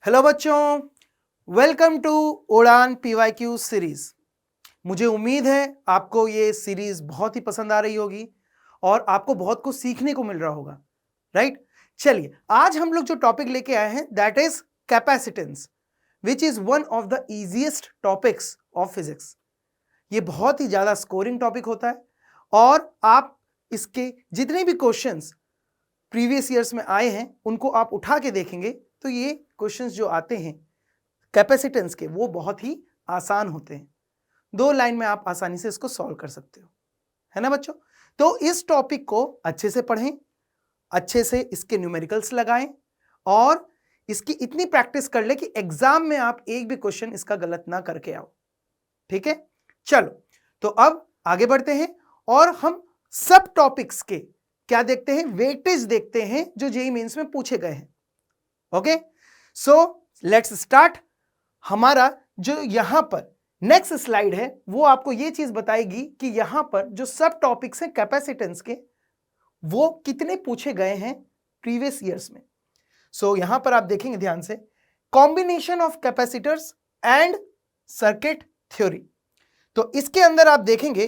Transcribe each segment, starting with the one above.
Hello बच्चों, welcome to उड़ान PYQ series. मुझे उम्मीद है आपको ये सीरीज बहुत ही पसंद आ रही होगी और आपको बहुत कुछ सीखने को मिल रहा होगा, राइट? चलिए, आज हम लोग जो टॉपिक लेके आए हैं that is capacitance, which is one of the easiest topics of physics. ये बहुत ही ज्यादा स्कोरिंग टॉपिक होता है और आप इसके जितने भी क्वेश्चंस प्रीवियस ईयर्स में आए हैं उनको आप उठा के देखेंगे तो ये क्वेश्चंस जो आते हैं कैपेसिटेंस के वो बहुत ही आसान होते हैं। 2 लाइन में आप आसानी से इसको सॉल्व कर सकते हो, है ना बच्चों? तो इस टॉपिक को अच्छे से पढ़ें, अच्छे से इसके न्यूमेरिकल्स लगाएं और इसकी इतनी प्रैक्टिस कर ले कि एग्जाम में आप एक भी क्वेश्चन इसका गलत ना करके आओ। ठीक है, चलो तो अब आगे बढ़ते हैं और हम सब टॉपिक्स के क्या देखते हैं, वेटेज देखते हैं जो जेईई मेंस में पूछे गए हैं। Okay, so let's start. हमारा जो यहां पर नेक्स्ट स्लाइड है वो आपको ये चीज बताएगी कि यहां पर जो सब टॉपिक्स हैं कैपेसिटेंस के वो कितने पूछे गए हैं प्रीवियस ईयर्स में। सो यहां पर आप देखेंगे ध्यान से, combination of capacitors and circuit theory. तो इसके अंदर आप देखेंगे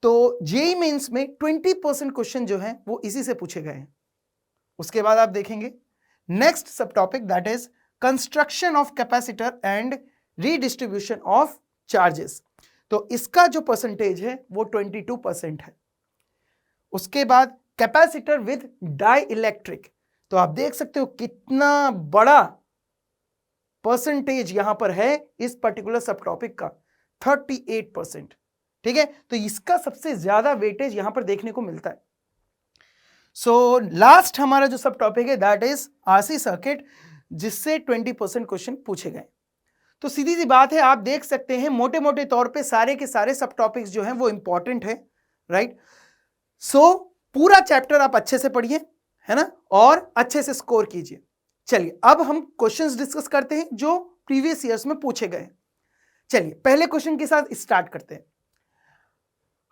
तो जेईई मेंस में 20% क्वेश्चन जो है वो इसी से पूछे गए हैं। उसके बाद आप देखेंगे नेक्स्ट सब topic that is construction of capacitor and redistribution of charges. तो इसका जो परसेंटेज है वो 22% है। उसके बाद कैपेसिटर विद डाई इलेक्ट्रिक, तो आप देख सकते हो कितना बड़ा परसेंटेज यहां पर है इस पर्टिकुलर सब टॉपिक का, 38%। ठीक है, तो इसका सबसे ज्यादा वेटेज यहां पर देखने को मिलता है। सो लास्ट हमारा जो सब टॉपिक है दैट इज आरसी सर्किट, जिससे 20% क्वेश्चन पूछे गए। तो सीधी सी बात है, आप देख सकते हैं मोटे मोटे तौर पे सारे के सारे सब टॉपिक्स जो हैं वो इंपॉर्टेंट है, राइट? सो पूरा चैप्टर आप अच्छे से पढ़िए, है ना, और अच्छे से स्कोर कीजिए। चलिए अब हम क्वेश्चंस डिस्कस करते हैं जो प्रीवियस ईयर्स में पूछे गए। चलिए पहले क्वेश्चन के साथ स्टार्ट करते हैं।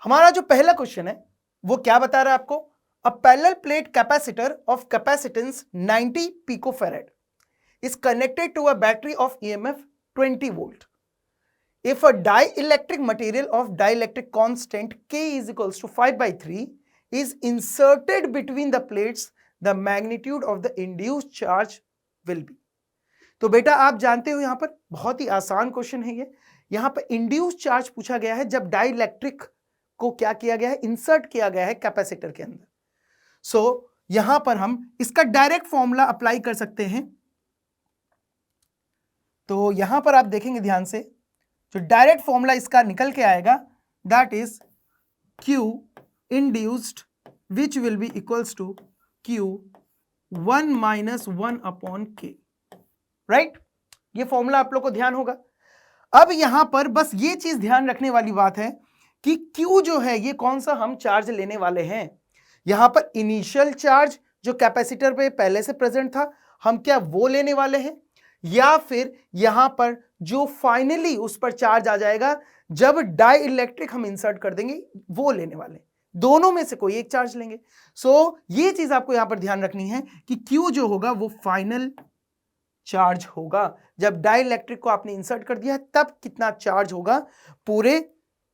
हमारा जो पहला क्वेश्चन है वो क्या बता रहा है आपको, अ parallel plate capacitor of capacitance 90 picofarad is connected to a battery of EMF 20 volt. If a dielectric material of dielectric constant K is equals to 5/3 is inserted between the plates, the magnitude of the induced charge will be. तो बेटा आप जानते हो यहां पर बहुत ही आसान question है ये। यहां पर इंड्यूस्ड चार्ज पूछा गया है जब डाइलेक्ट्रिक को क्या किया गया है, इंसर्ट किया गया है कैपेसिटर के अंदर। सो यहां पर हम इसका डायरेक्ट फॉर्मूला अप्लाई कर सकते हैं। तो यहां पर आप देखेंगे ध्यान से, जो डायरेक्ट फॉर्मूला इसका निकल के आएगा that is Q induced which will be equals to Q 1 - 1/K, right? ये फॉर्मूला आप लोग को ध्यान होगा। अब यहां पर बस ये चीज ध्यान रखने वाली बात है कि Q जो है ये कौन सा हम चार्ज लेने वाले हैं। यहां पर इनिशियल चार्ज जो कैपेसिटर पे पहले से प्रेजेंट था, हम क्या वो लेने वाले हैं, या फिर यहां पर जो फाइनली उस पर चार्ज आ जाएगा जब डाई इलेक्ट्रिक हम इंसर्ट कर देंगे वो लेने वाले। दोनों में से कोई एक चार्ज लेंगे। सो ये चीज आपको यहां पर ध्यान रखनी है कि Q जो होगा वो फाइनल चार्ज होगा। जब डाई इलेक्ट्रिक को आपने इंसर्ट कर दिया तब कितना चार्ज होगा पूरे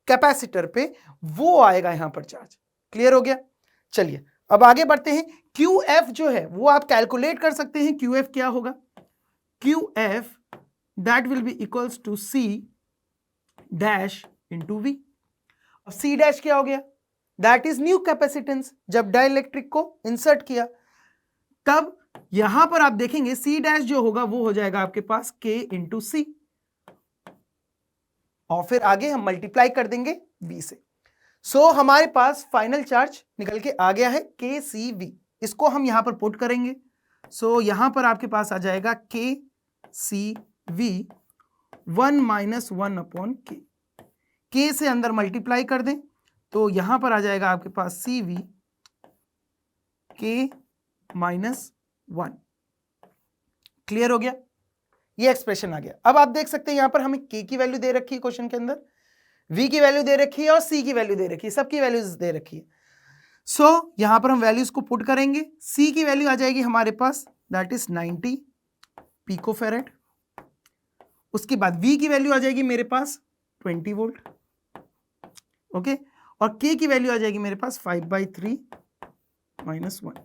कैपेसिटर पे, वो आएगा यहां पर चार्ज। क्लियर हो गया? चलिए अब आगे बढ़ते हैं। QF जो है वो आप कैलकुलेट कर सकते हैं। QF क्या होगा, QF that will be equals to C dash into V। अब C dash क्या हो गया, that is न्यू कैपेसिटेंस। जब डाइलेक्ट्रिक को इंसर्ट किया तब यहां पर आप देखेंगे C dash जो होगा वो हो जाएगा आपके पास K into C, और फिर आगे हम मल्टीप्लाई कर देंगे V से। सो हमारे पास फाइनल चार्ज निकल के आ गया है KCV। इसको हम यहां पर पुट करेंगे। सो यहां पर आपके पास आ जाएगा KCV 1 - 1/K। K से अंदर मल्टीप्लाई कर दें तो यहां पर आ जाएगा आपके पास CV K - 1। क्लियर हो गया? ये एक्सप्रेशन आ गया। अब आप देख सकते हैं यहां पर हमें K की वैल्यू दे रखी है क्वेश्चन के अंदर, V की वैल्यू दे रखी है और C की वैल्यू दे रखी है, सबकी वैल्यूज दे रखी है। सो यहां पर हम वैल्यूज को पुट करेंगे। C की वैल्यू आ जाएगी हमारे पास दैट इज 90 पिकोफेरेड। उसके बाद V की वैल्यू आ जाएगी मेरे पास 20 वोल्ट, ओके, और K की वैल्यू आ जाएगी मेरे पास 5/3 -1।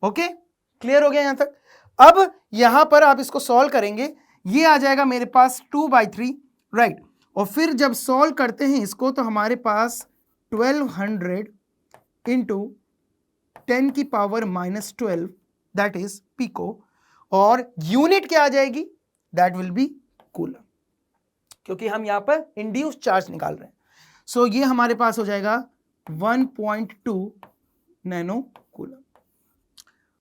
ओके, क्लियर हो गया यहां तक। अब यहां पर आप इसको सॉल्व करेंगे, ये आ जाएगा मेरे पास 2/3, राइट। और फिर जब सॉल्व करते हैं इसको तो हमारे पास 1200 इंटू 10 की पावर -12 दैट इज पिको, और यूनिट क्या आ जाएगी, दैट विल बी कूलम, क्योंकि हम यहां पर इंड्यूस चार्ज निकाल रहे हैं। सो ये हमारे पास हो जाएगा 1.2 नैनो कूलम।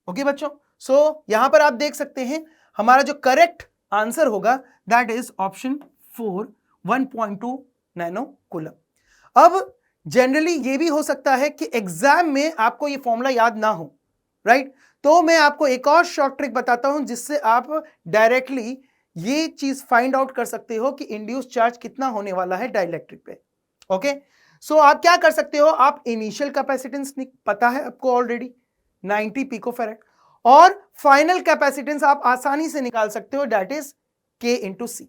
ओके बच्चों, सो यहां पर आप देख सकते हैं हमारा जो करेक्ट आंसर होगा that is option 4, 1.2 nano coulomb. अब जनरली ये भी हो सकता है कि एग्जाम में आपको ये फॉर्मूला याद ना हो, राइट, तो मैं आपको एक और शॉर्ट ट्रिक बताता हूं जिससे आप डायरेक्टली ये चीज फाइंड आउट कर सकते हो कि इंड्यूस चार्ज कितना होने वाला है डाइलेक्ट्रिक पे। ओके, सो आप क्या कर सकते हो, आप इनिशियल कैपेसिटेंस पता है आपको ऑलरेडी 90 पिकोफैरेड, और फाइनल कैपेसिटेंस आप आसानी से निकाल सकते हो that is K into C.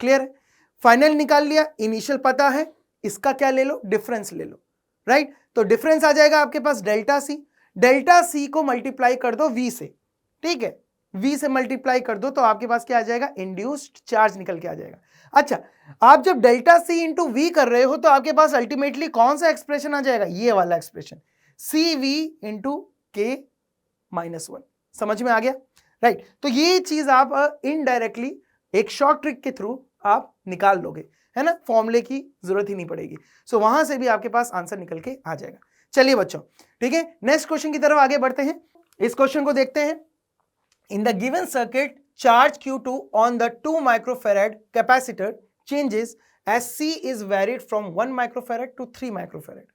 Clear है, फाइनल निकाल लिया, इनिशियल पता है, इसका क्या ले लो, डिफरेंस ले लो, राइट। तो डिफरेंस आ जाएगा आपके पास डेल्टा सी, डेल्टा सी को मल्टीप्लाई कर दो V से, ठीक है, V से मल्टीप्लाई कर दो तो आपके पास क्या आ जाएगा, इंड्यूस्ड चार्ज निकल के आ जाएगा। अच्छा, आप जब डेल्टा सी इंटू वी कर रहे हो तो आपके पास अल्टीमेटली कौन सा एक्सप्रेशन आ जाएगा, ये वाला एक्सप्रेशन, CV इंटू K -1। समझ में आ गया, राइट। तो ये चीज आप इनडायरेक्टली एक शॉर्ट ट्रिक के थ्रू आप निकाल लोगे, है ना, फॉर्मूले की जरूरत ही नहीं पड़ेगी। सो वहां से भी आपके पास आंसर निकल के आ जाएगा। चलिए बच्चों, ठीक है, नेक्स्ट क्वेश्चन की तरफ आगे बढ़ते हैं। इस क्वेश्चन को देखते हैं। In the given circuit charge Q2 on the 2 microfarad capacitor changes as C is varied from 1 microfarad to 3 microfarad.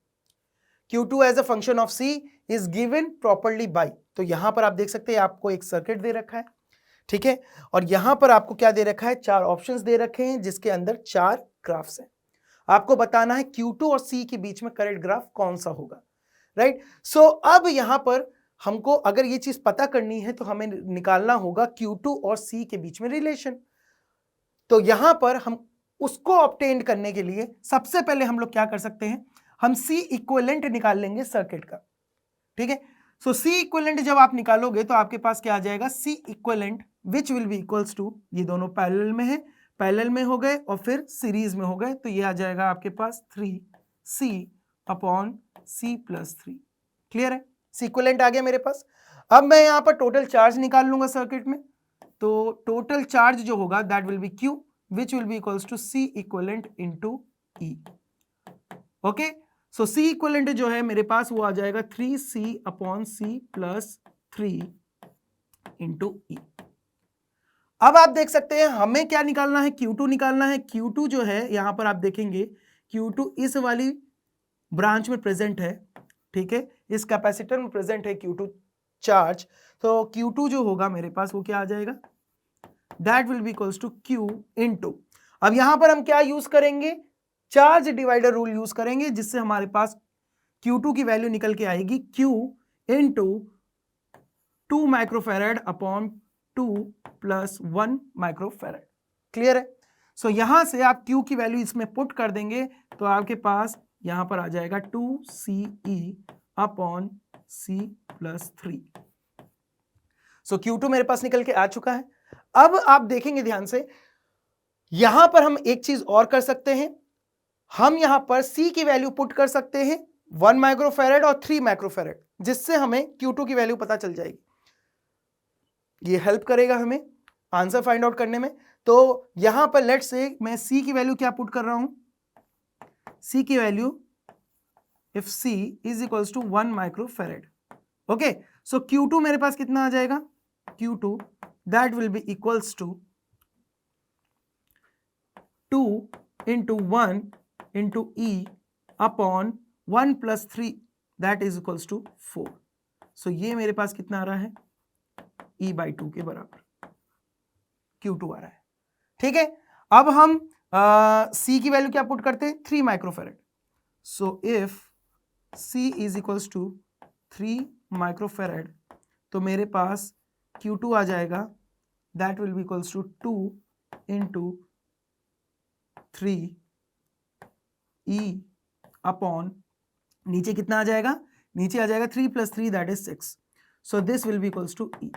Q2 as a function of C is given properly by, तो यहां पर आप देख सकते हैं आपको एक सर्किट दे रखा है, ठीक है, और यहां पर आपको क्या दे रखा है, 4 ऑप्शंस दे रखे हैं जिसके अंदर 4 ग्राफ्स हैं। आपको बताना है Q2 और C के बीच में करेक्ट ग्राफ कौन सा होगा, राइट। सो अब यहां पर हमको अगर ये चीज पता करनी है तो हमें निकालना होगा Q2 और C के बीच में रिलेशन। तो यहां पर हम उसको ऑब्टेन करने के लिए सबसे पहले हम लोग क्या कर सकते हैं, हम C इक्विवेलेंट निकाल लेंगे सर्किट का, ठीक है। सो C इक्विवेलेंट जब आप निकालोगे तो आपके पास क्या आ जाएगा, C equivalent which will be equals to, ये दोनों पैरेलल में है, पैरेलल में हो गए और फिर सीरीज में हो गए, तो ये आ जाएगा आपके पास 3C upon C plus 3। Clear है, C इक्विवेलेंट आ गया मेरे पास। अब मैं यहां पर टोटल चार्ज निकाल लूंगा सर्किट में, तो टोटल चार्ज जो होगा that will be Q which will be equals to C equivalent into E. Okay, so C equivalent जो है मेरे पास वो आ जाएगा 3C upon C plus 3 into E। अब आप देख सकते हैं हमें क्या निकालना है, Q2 निकालना है। Q2 जो है यहां पर आप देखेंगे Q2 इस वाली ब्रांच में प्रेजेंट है, ठीक है, इस कैपेसिटर में प्रेजेंट है Q2 चार्ज, तो Q2 जो होगा मेरे पास वो क्या आ जाएगा, that will be equals to Q into, अब यहां पर हम क्या यूज करेंगे, चार्ज डिवाइडर रूल यूज करेंगे, जिससे हमारे पास Q2 की वैल्यू निकल के आएगी Q into 2 microfarad upon 2 plus 1 microfarad. Clear है, सो यहां से आप Q की वैल्यू इसमें पुट कर देंगे तो आपके पास यहां पर आ जाएगा 2CE अपॉन C प्लस 3। सो Q2 मेरे पास निकल के आ चुका है। अब आप देखेंगे ध्यान से, यहां पर हम एक चीज और कर सकते हैं, हम यहां पर C की वैल्यू पुट कर सकते हैं 1 माइक्रोफैरड और 3 माइक्रोफैरड, जिससे हमें Q2 की वैल्यू पता चल जाएगी। ये हेल्प करेगा हमें आंसर फाइंड आउट करने में। तो यहां पर लेट्स से मैं C की वैल्यू क्या पुट कर रहा हूं, C की value if C is equals to 1 microfarad, okay, so Q2 मेरे पास कितना आ जाएगा, Q2 that will be equals to 2 into 1 into E upon 1 plus 3 that is equals to 4। so ये मेरे पास कितना आ रहा है, E by 2 के बराबर Q2 आ रहा है, ठीक है। अब हम C की वैल्यू क्या पुट करते हैं, 3 microfarad, so if C is equals to 3 microfarad तो मेरे पास Q2 आ जाएगा that will be equals to 2 into 3 E upon, नीचे कितना आ जाएगा, नीचे आ जाएगा 3 + 3 that is 6. So this will be equals to E.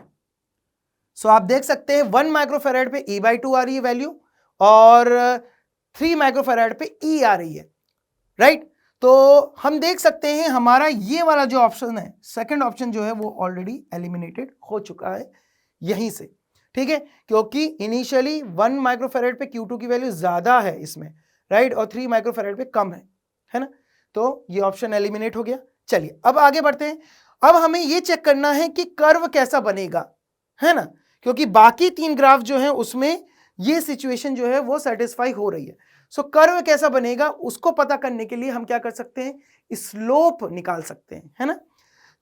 So आप देख सकते हैं 1 माइक्रोफेराड पे E/2 आ रही है वैल्यू और 3 माइक्रोफेराड पे E आ रही है, राइट. तो हम देख सकते हैं हमारा ये वाला जो ऑप्शन है, सेकंड ऑप्शन जो है वो ऑलरेडी एलिमिनेटेड हो चुका है यहीं से, ठीक है, क्योंकि इनिशियली 1 माइक्रोफेराड पे Q2 की वैल्यू ज्यादा है इसमें, राइट, और 3 माइक्रोफेराड पे कम है ना. तो ये ऑप्शन एलिमिनेट हो गया. चलिए अब आगे बढ़ते हैं. अब हमें ये चेक करना है कि कर्व कैसा बनेगा, है ना, क्योंकि बाकी 3 ग्राफ जो है उसमें ये सिचुएशन जो है वो सेटिस्फाई हो रही है. सो कर्व कैसा बनेगा उसको पता करने के लिए हम क्या कर सकते हैं, स्लोप निकाल सकते हैं, है ना.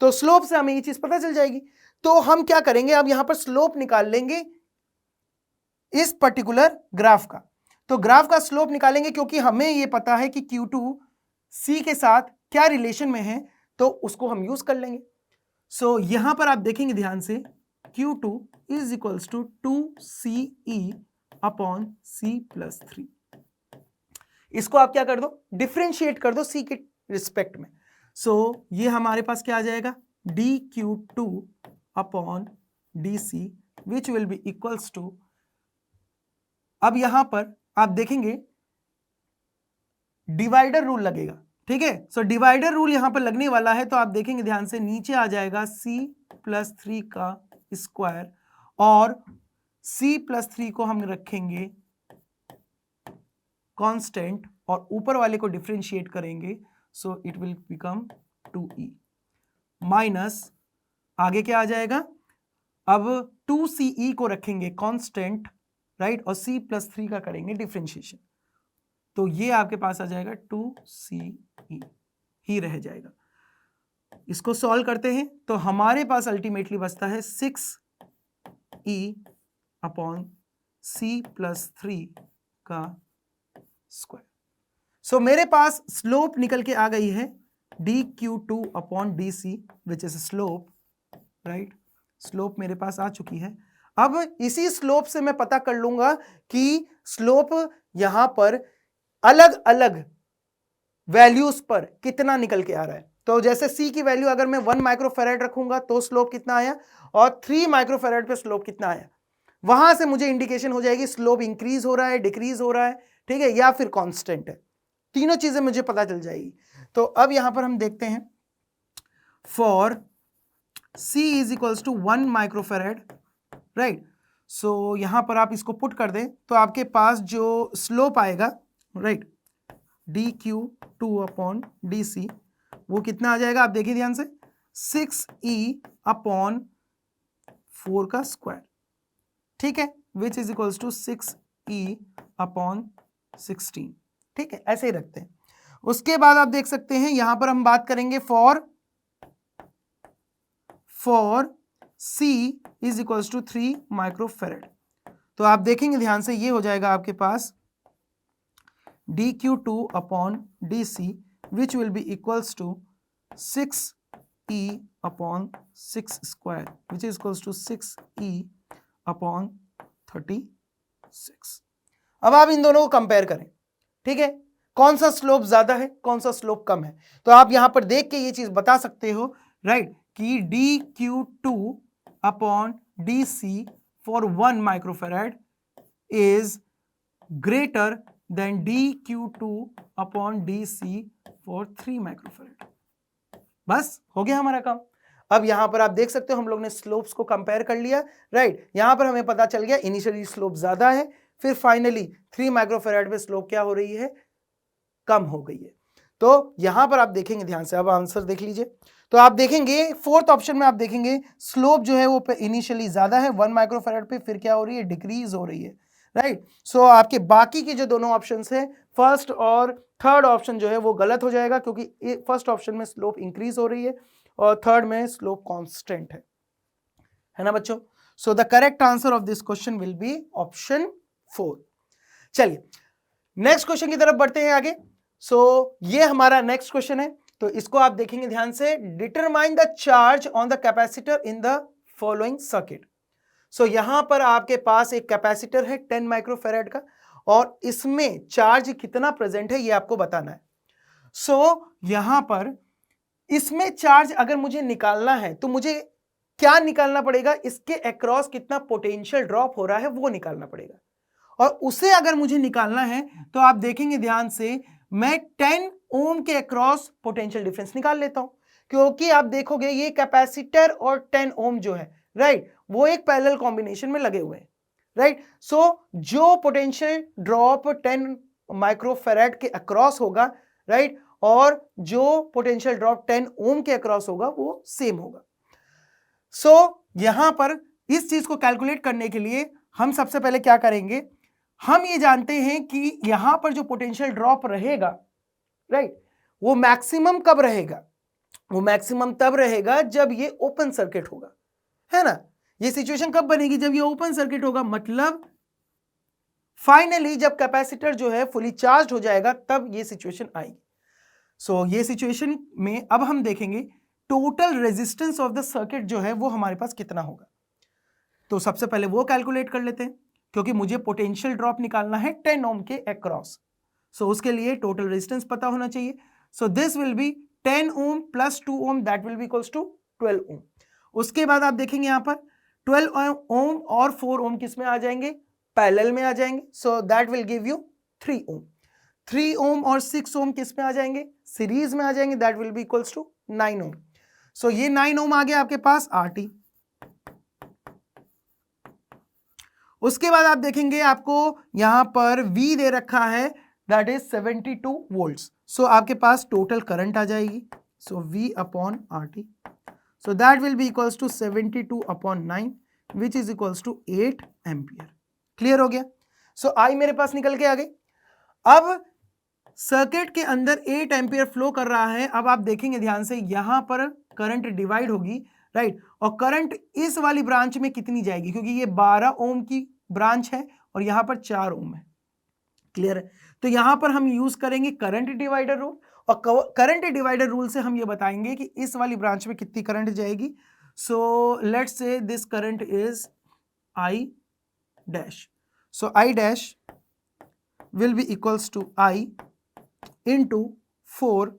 तो स्लोप से हमें ये चीज पता चल जाएगी. तो हम क्या करेंगे, अब यहां पर स्लोप निकाल लेंगे इस पर्टिकुलर ग्राफ का. तो ग्राफ का स्लोप निकालेंगे क्योंकि हमें ये पता है कि Q2 C के साथ क्या रिलेशन में है, तो उसको हम यूज कर लेंगे. सो यहां पर आप देखेंगे ध्यान से, Q2 is equals to 2CE upon C+3. इसको आप क्या कर दो, डिफरेंशिएट कर दो C के रिस्पेक्ट में. सो ये हमारे पास क्या आ जाएगा, dQ2 upon dC which will be equals to, अब यहां पर आप देखेंगे डिवाइडर रूल लगेगा, ठीक है. सो डिवाइडर रूल यहां पर लगने वाला है, तो आप देखेंगे ध्यान से, नीचे आ जाएगा C+3 का स्क्वायर और C+3 को हम रखेंगे कांस्टेंट और ऊपर वाले को डिफरेंशिएट करेंगे. So it will become 2E minus, आगे क्या आ जाएगा, अब 2CE को रखेंगे कांस्टेंट, राइट, और C+3 का करेंगे डिफरेंशिएशन. तो ये आपके पास आ जाएगा 2CE ही रह जाएगा. इसको सॉल्व करते हैं तो हमारे पास अल्टीमेटली बचता है 6E अपॉन C+3 का स्क्वायर. सो मेरे पास स्लोप निकल के आ गई है dQ2 upon dC which is slope, right. Slope मेरे पास आ चुकी है. अब इसी स्लोप से मैं पता कर लूंगा कि स्लोप यहां पर अलग अलग वैल्यूज पर कितना निकल के आ रहा है. तो जैसे C की वैल्यू अगर मैं 1 माइक्रोफेराड रखूंगा तो स्लोप कितना आया, और 3 माइक्रोफेराड पे स्लोप कितना आया, वहां से मुझे इंडिकेशन हो जाएगी स्लोप इंक्रीज हो रहा है, डिक्रीज हो रहा है, ठीक है, या फिर कांस्टेंट है. तीनों चीजें मुझे पता चल जाएगी. तो अब यहां पर हम देखते हैं, for C is equals to 1 microfarad, right. So यहां पर आप इसको पुट कर दें तो आपके पास जो स्लोप आएगा, राइट, dQ2 अपॉन dC वो कितना आ जाएगा, आप देखिए ध्यान से, 6E अपॉन 4 का स्क्वायर, ठीक है, which is equals to 6E upon 16, ठीक है, ऐसे ही रखते हैं. उसके बाद आप देख सकते हैं यहां पर हम बात करेंगे for C is equals to 3 microfarad. तो आप देखेंगे ध्यान से, ये हो जाएगा आपके पास dQ2 upon dC which will be equals to 6E upon 6 square which is equals to 6E upon 36. अब आप इन दोनों को कंपेयर करें, ठीक है, कौन सा स्लोप ज्यादा है, कौन सा स्लोप कम है. तो आप यहां पर देख के ये चीज बता सकते हो, राइट, कि dQ2 upon dC for 1 microfarad is greater than dQ2 upon dC for 3 microfarad. बस हो गया हमारा काम. अब यहां पर आप देख सकते हो हम लोग ने स्लोप्स को कंपेयर कर लिया, राइट. यहां पर हमें पता चल गया इनिशियली स्लोप ज्यादा है, फिर फाइनली 3 माइक्रोफेराड पे स्लोप क्या हो रही है, कम हो गई है. तो यहां पर आप देखेंगे ध्यान से, अब आंसर देख लीजिए. तो आप देखेंगे फोर्थ ऑप्शन में आप देखेंगे स्लोप जो है वो इनिशियली ज्यादा है 1 माइक्रोफेराड पे, फिर क्या हो रही है, डिक्रीज हो रही है, राइट. सो आपके बाकी के जो दोनों ऑप्शंस है, फर्स्ट और थर्ड ऑप्शन जो है वो गलत हो जाएगा, क्योंकि फर्स्ट ऑप्शन में स्लोप इंक्रीज हो रही है और थर्ड में स्लोप कांस्टेंट है ना बच्चों. सो the correct answer of this question will be option 4. चलिए नेक्स्ट क्वेश्चन की तरफ बढ़ते हैं आगे. सो ये हमारा नेक्स्ट क्वेश्चन है, तो इसको आप देखेंगे ध्यान से. Determine the charge on the capacitor in the following circuit. So यहां पर आपके पास एक कैपेसिटर है 10 माइक्रोफेरेड का और इसमें चार्ज कितना प्रेजेंट है ये आपको बताना है। सो यहां पर इसमें चार्ज अगर मुझे निकालना है तो मुझे क्या निकालना पड़ेगा, इसके अक्रॉस कितना पोटेंशियल ड्रॉप हो रहा है वो निकालना पड़ेगा। और उसे अगर मुझे निकालना है तो आप देखेंगे ध्यान से, मैं 10 ओम के अक्रॉस पोटेंशियल डिफरेंस निकाल लेता हूं, क्योंकि आप देखोगे ये कैपेसिटर और 10 ओम जो है, राइट, वो एक पैरेलल कॉम्बिनेशन में लगे हुए हैं, राइट। सो जो पोटेंशियल ड्रॉप 10 माइक्रोफेरेड के अक्रॉस होगा, राइट, और जो पोटेंशियल ड्रॉप 10 ओम के अक्रॉस होगा वो सेम होगा। सो यहां पर इस चीज को कैलकुलेट करने के लिए हम सबसे पहले क्या करेंगे, हम ये जानते हैं कि यहां पर जो पोटेंशियल ड्रॉप रहेगा, राइट, वो मैक्सिमम कब रहेगा, वो मैक्सिमम तब रहेगा जब ये ओपन सर्किट होगा, है ना। ये सिचुएशन कब बनेगी, जब ये ओपन सर्किट होगा, मतलब फाइनली जब कैपेसिटर जो है फुली चार्ज हो जाएगा तब ये सिचुएशन आएगी। सो ये सिचुएशन में अब हम देखेंगे total resistance of the circuit जो है वो हमारे पास कितना होगा। तो सबसे पहले वो कैलकुलेट कर लेते हैं, क्योंकि मुझे पोटेंशियल ड्रॉप निकालना है 10 ओम के अक्रॉस। सो उसके लिए टोटल रेजिस्टेंस पता होना चाहिए। So this will be 10 ohm plus 2 ohm, that will be equals to 12 ohm. उसके बाद आप देखेंगे यहां पर 12 ओम और 4 ओम किस में आ जाएंगे, पैरेलल में आ जाएंगे। सो दैट विल गिव यू 3 ओम। 3 ओम और 6 ओम किस में आ जाएंगे, सीरीज में आ जाएंगे, that will be equals to 9 ohm. So ये 9 ओम आ गया आपके पास RT। उसके बाद आप देखेंगे आपको यहां पर V दे रखा है, दैट इज 72 वोल्ट्स। सो आपके पास टोटल करंट आ जाएगी, so V upon RT, so that will be equals to 72 upon 9 which is equals to 8 ampere. Clear हो गया। सो I मेरे पास निकल के आ गई। अब सर्किट के अंदर 8 एम्पियर फ्लो कर रहा है। अब आप देखेंगे ध्यान से, यहां पर करंट डिवाइड होगी, राइट, और करंट इस वाली ब्रांच में कितनी जाएगी, क्योंकि ये 12 ओम की ब्रांच है और यहां पर 4 ओम है। क्लियर है। तो यहां पर हम यूज करेंगे करंट डिवाइडर रूल, और करंट डिवाइडर रूल से हम ये बताएंगे कि इस वाली ब्रांच में कितनी करंट जाएगी। So let's say this current is I dash. So I dash will be equals to I into 4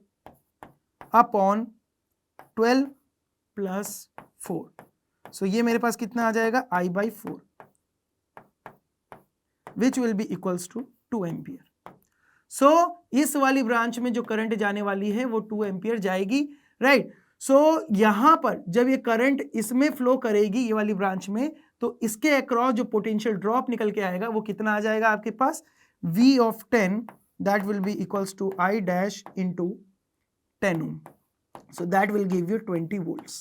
upon 12 plus 4। So ये मेरे पास कितना आ जाएगा, I by 4 which will be equals to 2 ampere. So इस वाली ब्रांच में जो करंट जाने वाली है वो 2 एम्पियर जाएगी, राइट। सो यहां पर जब ये करंट इसमें फ्लो करेगी ये वाली ब्रांच में, तो इसके अक्रॉस जो पोटेंशियल ड्रॉप निकल के आएगा वो कितना आ जाएगा आपके पास, V of 10 that will be equals to I dash into 10 ohm. So that will give you 20 volts.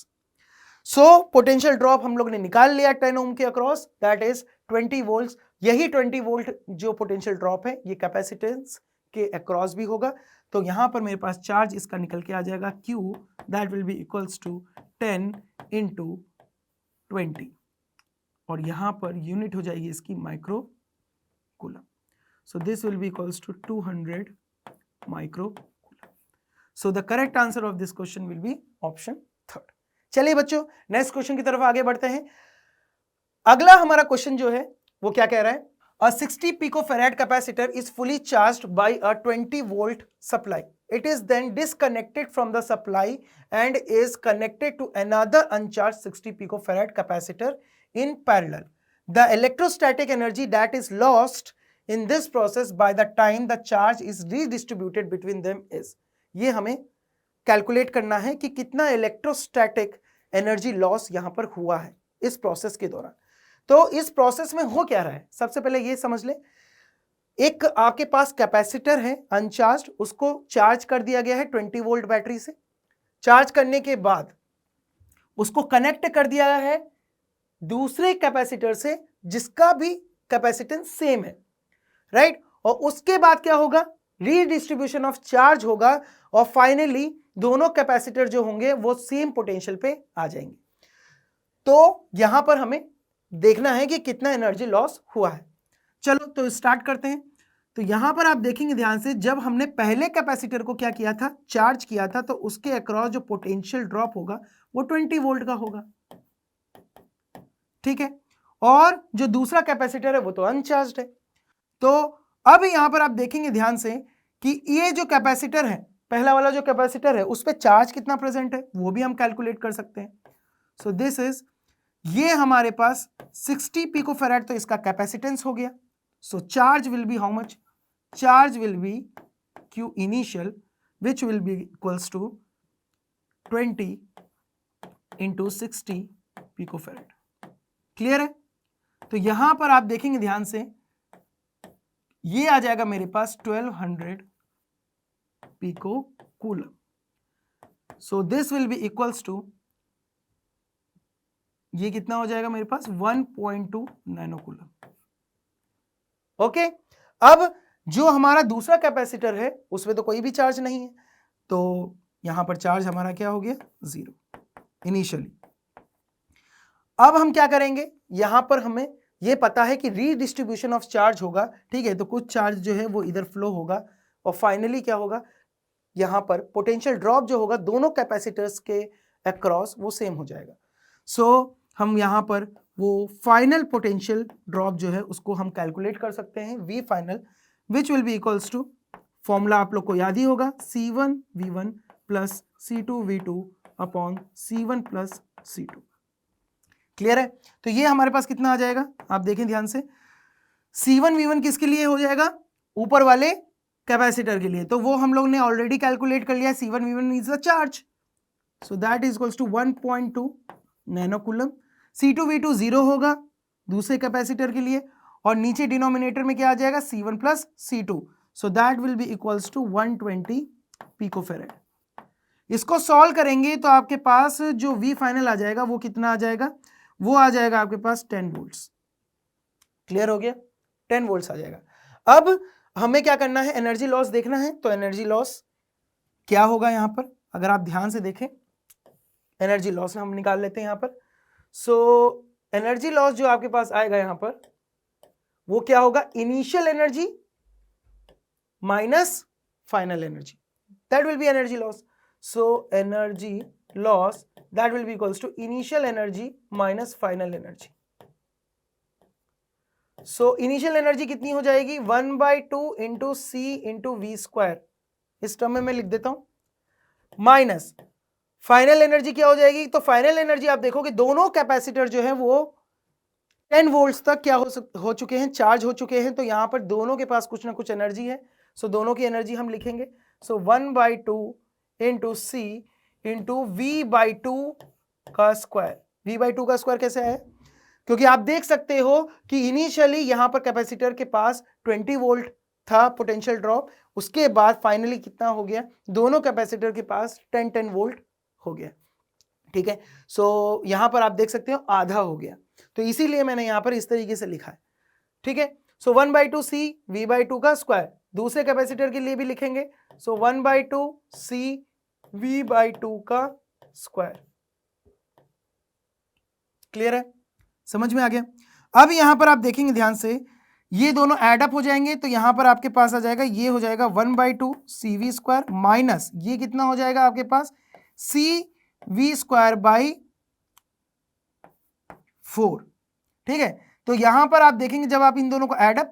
So potential drop हम लोग ने निकाल लिया 10 ohm के अक्रॉस, that is 20 volts. यही 20 वोल्ट जो पोटेंशियल ड्रॉप है ये कैपेसिटेंस के अक्रॉस भी होगा। तो यहां पर मेरे पास चार्ज इसका निकल के आ जाएगा Q, that will be equals to 10 into 20, और यहां पर यूनिट हो जाएगी इसकी micro coulomb. So this will be equals to 200 microcoulomb. So the correct answer of this question will be option 3rd. चलिए बच्चों नेक्स्ट क्वेश्चन की तरफ आगे बढ़ते हैं। अगला हमारा क्वेश्चन जो है वो क्या कह रहा है, a 60 picofarad capacitor is fully charged by a 20 volt supply. It is then disconnected from the supply and is connected to another uncharged 60 picofarad capacitor in parallel. The electrostatic energy that is lost in this process by the time the charge is redistributed between them is, ये हमें calculate करना है कि कितना electrostatic energy loss यहां पर हुआ है इस प्रोसेस के दौरान। तो इस प्रोसेस में हो क्या रहा है, सबसे पहले ये समझ ले, एक आपके पास कैपेसिटर है अनचार्ज, उसको चार्ज कर दिया गया है 20 वोल्ट बैटरी से। चार्ज करने के बाद उसको कनेक्ट कर दिया है दूसरे कैपेसिटर से जिसका भी कैपेसिटेंस सेम है, राइट, और उसके बाद क्या होगा, रीडिस्ट्रीब्यूशन ऑफ चार्ज होगा और फाइनली दोनों कैपेसिटर जो होंगे वो सेम पोटेंशियल पे आ जाएंगे। तो यहां पर हमें देखना है कि कितना एनर्जी लॉस हुआ है। चलो तो स्टार्ट करते हैं। तो यहां पर आप देखेंगे ध्यान से, जब हमने पहले कैपेसिटर को क्या किया था, चार्ज किया था, तो उसके अक्रॉस जो पोटेंशियल ड्रॉप होगा वो 20 वोल्ट का होगा, ठीक है। और जो दूसरा कैपेसिटर है वो तो अनचार्ज्ड है। तो अब यहां पर आप देखेंगे ध्यान से कि ये जो कैपेसिटर है, पहला वाला जो कैपेसिटर है, उस पर चार्ज कितना प्रेजेंट है वो भी हम कैलकुलेट कर सकते हैं। सो दिस इज, ये हमारे पास 60 पिकोफैराड, तो इसका कैपेसिटेंस हो गया। So charge will be how much? Charge will be Q initial, which will be equals to 20 into 60 picofarad. Clear है? तो यहां पर आप देखेंगे ध्यान से, ये आ जाएगा मेरे पास 1200 pico coulomb. So this will be equals to, ये कितना हो जाएगा मेरे पास? 1.2 नैनो कूलम। ओके, अब जो हमारा दूसरा कैपेसिटर है उसमें तो कोई भी चार्ज नहीं है, तो यहां पर चार्ज हमारा क्या हो गया? 0 इनिशियली। अब हम क्या करेंगे, यहां पर हमें यह पता है कि रीडिस्ट्रीब्यूशन ऑफ चार्ज होगा, ठीक है, तो कुछ चार्ज जो है वो इधर फ्लो होगा और फाइनली क्या होगा, यहां पर पोटेंशियल ड्रॉप जो होगा दोनों कैपेसिटर्स के अक्रॉस वो सेम हो जाएगा। सो हम यहां पर वो फाइनल पोटेंशियल ड्रॉप जो है उसको हम कैलकुलेट कर सकते हैं, V final, which will be equals to, formula आप लोग को याद ही होगा, C1 V1 plus C2 V2 upon C1 plus C2। Clear है? तो ये हमारे पास कितना आ जाएगा, आप देखें ध्यान से, C1 V1 किसके लिए हो जाएगा? ऊपर वाले कैपेसिटर के लिए, तो वो हम लोग ने ऑलरेडी कैलकुलेट कर लिया, C1 V1 is the charge, so that is equals to 1.2 nano coulomb. C2 V2 0 होगा दूसरे कैपेसिटर के लिए, और नीचे डिनोमिनेटर में क्या आ जाएगा? C1 plus C2, so that will be equals to 120 picofarad. इसको सॉल्व करेंगे तो आपके पास जो V फाइनल आ जाएगा वो कितना आ जाएगा? वो आ जाएगा आपके पास 10 वोल्ट्स। क्लियर हो गया? 10 वोल्ट्स आ जाएगा। अब हमें क्या करना है, एनर्जी लॉस देखना है, तो एनर्जी लॉस क्या होगा यहां पर, अगर आप ध्यान से देखें, एनर्जी लॉस हम निकाल लेते हैं यहां पर। सो एनर्जी लॉस जो आपके पास आएगा यहां पर वो क्या होगा? Initial energy minus final energy, that will B energy loss. So energy loss that will be equals to initial energy minus final energy. So initial energy कितनी हो जाएगी? 1/2 into C into V square, इस term में मैं लिख देता हूं, minus final energy क्या हो जाएगी? तो फाइनल एनर्जी आप देखोगे दोनों कैपेसिटर जो है वो 10 वोल्ट्स तक क्या हो चुके हैं, चार्ज हो चुके हैं, तो यहां पर दोनों के पास कुछ ना कुछ एनर्जी है, सो दोनों की एनर्जी हम लिखेंगे। सो 1/2 into C इंटू V/2 का स्क्वायर। V/2 का स्क्वायर कैसे है? क्योंकि आप देख सकते हो कि इनिशियली यहां पर कैपेसिटर के पास 20 वोल्ट था पोटेंशियल ड्रॉप, उसके बाद फाइनली कितना हो गया? दोनों कैपेसिटर के पास 10 वोल्ट हो गया, ठीक है। सो यहां पर आप देख सकते हो आधा हो गया, तो इसीलिए मैंने यहां पर इस तरीके से लिखा है, ठीक है। सो 1/2 C V/2 का स्क्वायर, दूसरे कैपेसिटर के लिए भी लिखेंगे, सो 1/2 C V/2 का स्क्वायर। क्लियर है? समझ में आ गया? अब यहां पर आप देखेंगे ध्यान से, ये दोनों ऐड अप हो जाएंगे, तो यहां पर आपके पास आ जाएगा, ये हो जाएगा 1/2 CV स्क्वायर माइनस ये कितना हो जाएगा आपके पास? CV स्क्वायर बाई 4, ठीक है। तो यहां पर आप देखेंगे जब आप इन दोनों को ऐड अप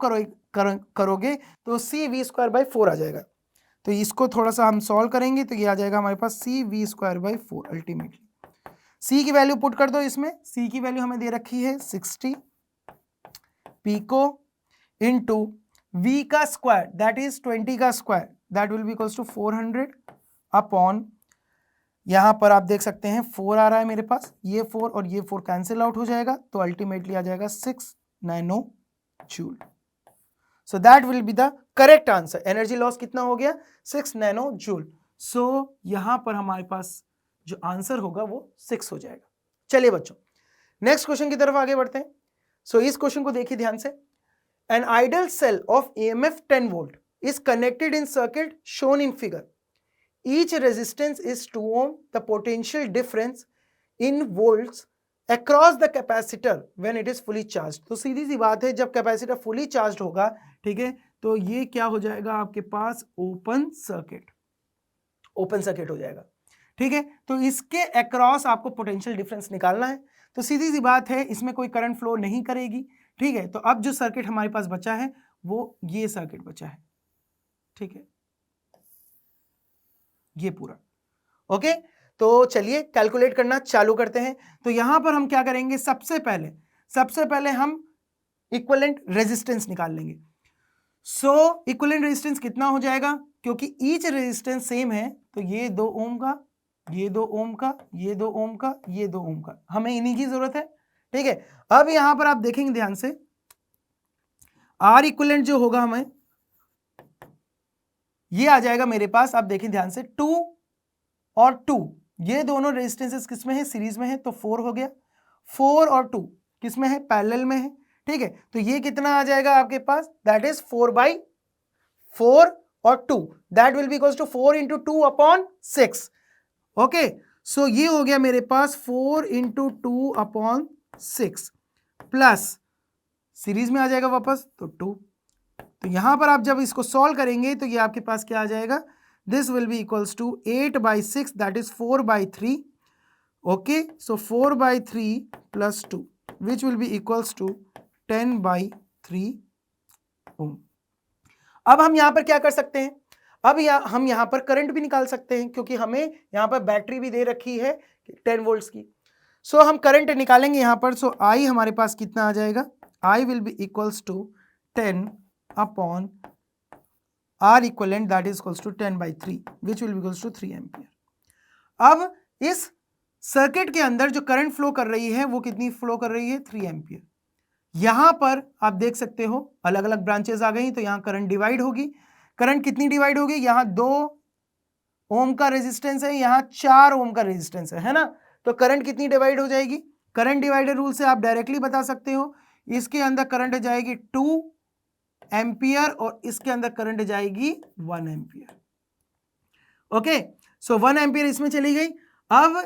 करोगे तो CV स्क्वायर बाई 4 आ जाएगा। तो इसको थोड़ा सा हम सॉल्व करेंगे तो ये आ जाएगा हमारे पास CV square by 4। Ultimately C की वैल्यू पुट कर दो इसमें, C की वैल्यू हमें दे रखी है 60 पिको इंटू V का स्क्वायर दैट इज 20 का square, that will be equals to 400 upon, यहां पर आप देख सकते हैं 4 आ रहा है मेरे पास, ये 4 और ये 4 कैंसिल आउट हो जाएगा, तो अल्टीमेटली आ जाएगा 6 nano joule. So that will be the correct answer. Energy loss कितना हो गया? 6 नैनो जूल। सो यहां पर हमारे पास जो आंसर होगा वो 6 हो जाएगा। चलिए बच्चों नेक्स्ट क्वेश्चन की तरफ आगे बढ़ते हैं। सो इस क्वेश्चन को देखिए ध्यान से, an ideal cell of EMF 10 volt is connected in circuit shown in figure, each resistance is 2 ohm, the potential difference in volts across the capacitor when it is fully charge. तो सीधी सी बात है, जब capacitor fully charge होगा, ठीक है, तो ये क्या हो जाएगा आपके पास? ओपन सर्किट, ओपन सर्किट हो जाएगा, ठीक है। तो इसके अक्रॉस आपको पोटेंशियल डिफरेंस निकालना है, तो सीधी सी बात है, इसमें कोई करंट फ्लो नहीं करेगी। ठीक है, तो अब जो सर्किट हमारे पास बचा है वो ये सर्किट बचा है। ठीक है, ये पूरा। ओके, तो चलिए कैलकुलेट करना चालू करते हैं। तो यहां पर हम क्या करेंगे, सबसे पहले हम इक्विवेलेंट रेजिस्टेंस निकाल लेंगे। सो इक्विवेलेंट रेजिस्टेंस कितना हो जाएगा, क्योंकि ईच रेजिस्टेंस सेम है, तो ये 2 ओम का, ये 2 ओम का, ये 2 ओम का, ये 2 ओम का, हमें इन्हीं की जरूरत है। ठीक है, अब यहां पर आप देखेंगे ध्यान से, आर इक्विवेलेंट जो होगा हमें ये आ जाएगा मेरे पास, आप देखें ध्यान से, 2 और 2, ये दोनों रेजिस्टेंसेस किस में है, सीरीज में है, तो 4 हो गया। 4 और 2 किस में है, पैरेलल में है। ठीक है, तो ये कितना आ जाएगा आपके पास, दैट इज 4/4 और 2, that will be equals to 4 into 2/6। Okay, so ये हो गया मेरे पास 4 इंटू 2/6 प्लस सीरीज में आ जाएगा वापस, तो 2। तो यहां पर आप जब इसको सॉल्व करेंगे तो ये आपके पास क्या आ जाएगा, this will be equals to 8/6, that is 4/3। Okay, so 4/3 plus 2 which will be equals to 10/3 ohm. अब हम यहां पर क्या कर सकते हैं, अब हम यहां पर करंट भी निकाल सकते हैं, क्योंकि हमें यहां पर बैटरी भी दे रखी है 10 वोल्ट्स की। सो हम करंट निकालेंगे यहां पर। सो आई हमारे पास कितना आ जाएगा, I will be equals to 10 upon R equivalent, that is equals to 10/3 which will be equals to 3 ampere. अब इस सर्किट के अंदर जो करंट फ्लो कर रही है वो कितनी फ्लो कर रही है, 3 एम्पियर। यहां पर आप देख सकते हो अलग अलग ब्रांचेस आ गई, तो यहां करंट डिवाइड होगी। करंट कितनी डिवाइड होगी, यहां 2 ओम का रेजिस्टेंस है, यहां 4 ओम का रेजिस्टेंस है ना, तो करंट कितनी डिवाइड हो जाएगी, करंट डिवाइडर रूल से आप डायरेक्टली बता सकते हो, इसके अंदर करंट जाएगी 2 एम्पियर और इसके अंदर करंट जाएगी 1 एम्पियर। ओके, सो 1 एम्पियर इसमें चली गई। अब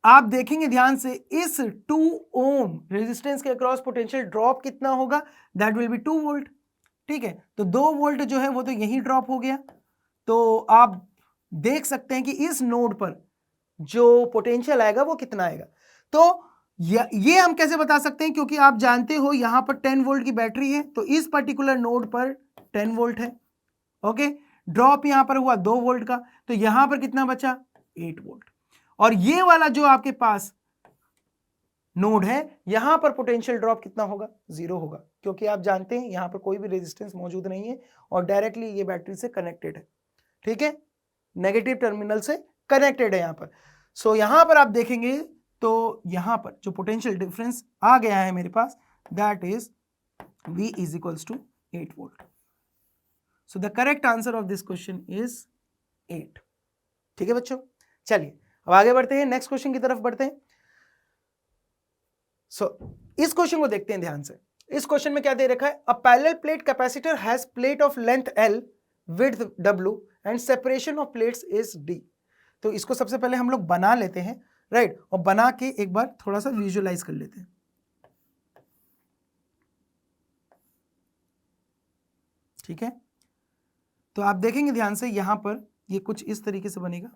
आप देखेंगे ध्यान से, इस 2 ओम रेजिस्टेंस के अक्रॉस पोटेंशियल ड्रॉप कितना होगा, दैट विल बी 2 वोल्ट। ठीक है, तो 2 वोल्ट जो है वो तो यही ड्रॉप हो गया। तो आप देख सकते हैं कि इस नोड पर जो पोटेंशियल आएगा वो कितना आएगा। तो ये हम कैसे बता सकते हैं, क्योंकि आप जानते हो यहां पर 10 वोल्ट की बैटरी है, तो इस पर्टिकुलर नोड पर 10 वोल्ट है। ओके, ड्रॉप यहां पर हुआ 2 वोल्ट का, तो यहां पर कितना बचा, 8 वोल्ट। और ये वाला जो आपके पास नोड है, यहां पर पोटेंशियल ड्रॉप कितना होगा, 0 होगा, क्योंकि आप जानते हैं यहां पर कोई भी रेजिस्टेंस मौजूद नहीं है और डायरेक्टली ये बैटरी से कनेक्टेड है। ठीक है, नेगेटिव टर्मिनल से कनेक्टेड है यहां पर। सो यहां पर आप देखेंगे तो यहां पर जो पोटेंशियल डिफरेंस आ गया है मेरे पास, that is V is equals to 8 volt. So the correct answer of this question is 8। ठीक है बच्चों, चलिए अब आगे बढ़ते हैं, नेक्स्ट क्वेश्चन की तरफ बढ़ते हैं। इस क्वेश्चन को देखते हैं ध्यान से। इस क्वेश्चन में क्या दे रखा है, अ parallel plate capacitor has plate of length L, width W and separation of plates is D। तो इसको सबसे पहले हम लोग बना लेते हैं, राइट, और बना के एक बार थोड़ा सा विजुअलाइज कर लेते हैं। ठीक है, तो आप देखेंगे ध्यान से, यहां पर ये कुछ इस तरीके से बनेगा।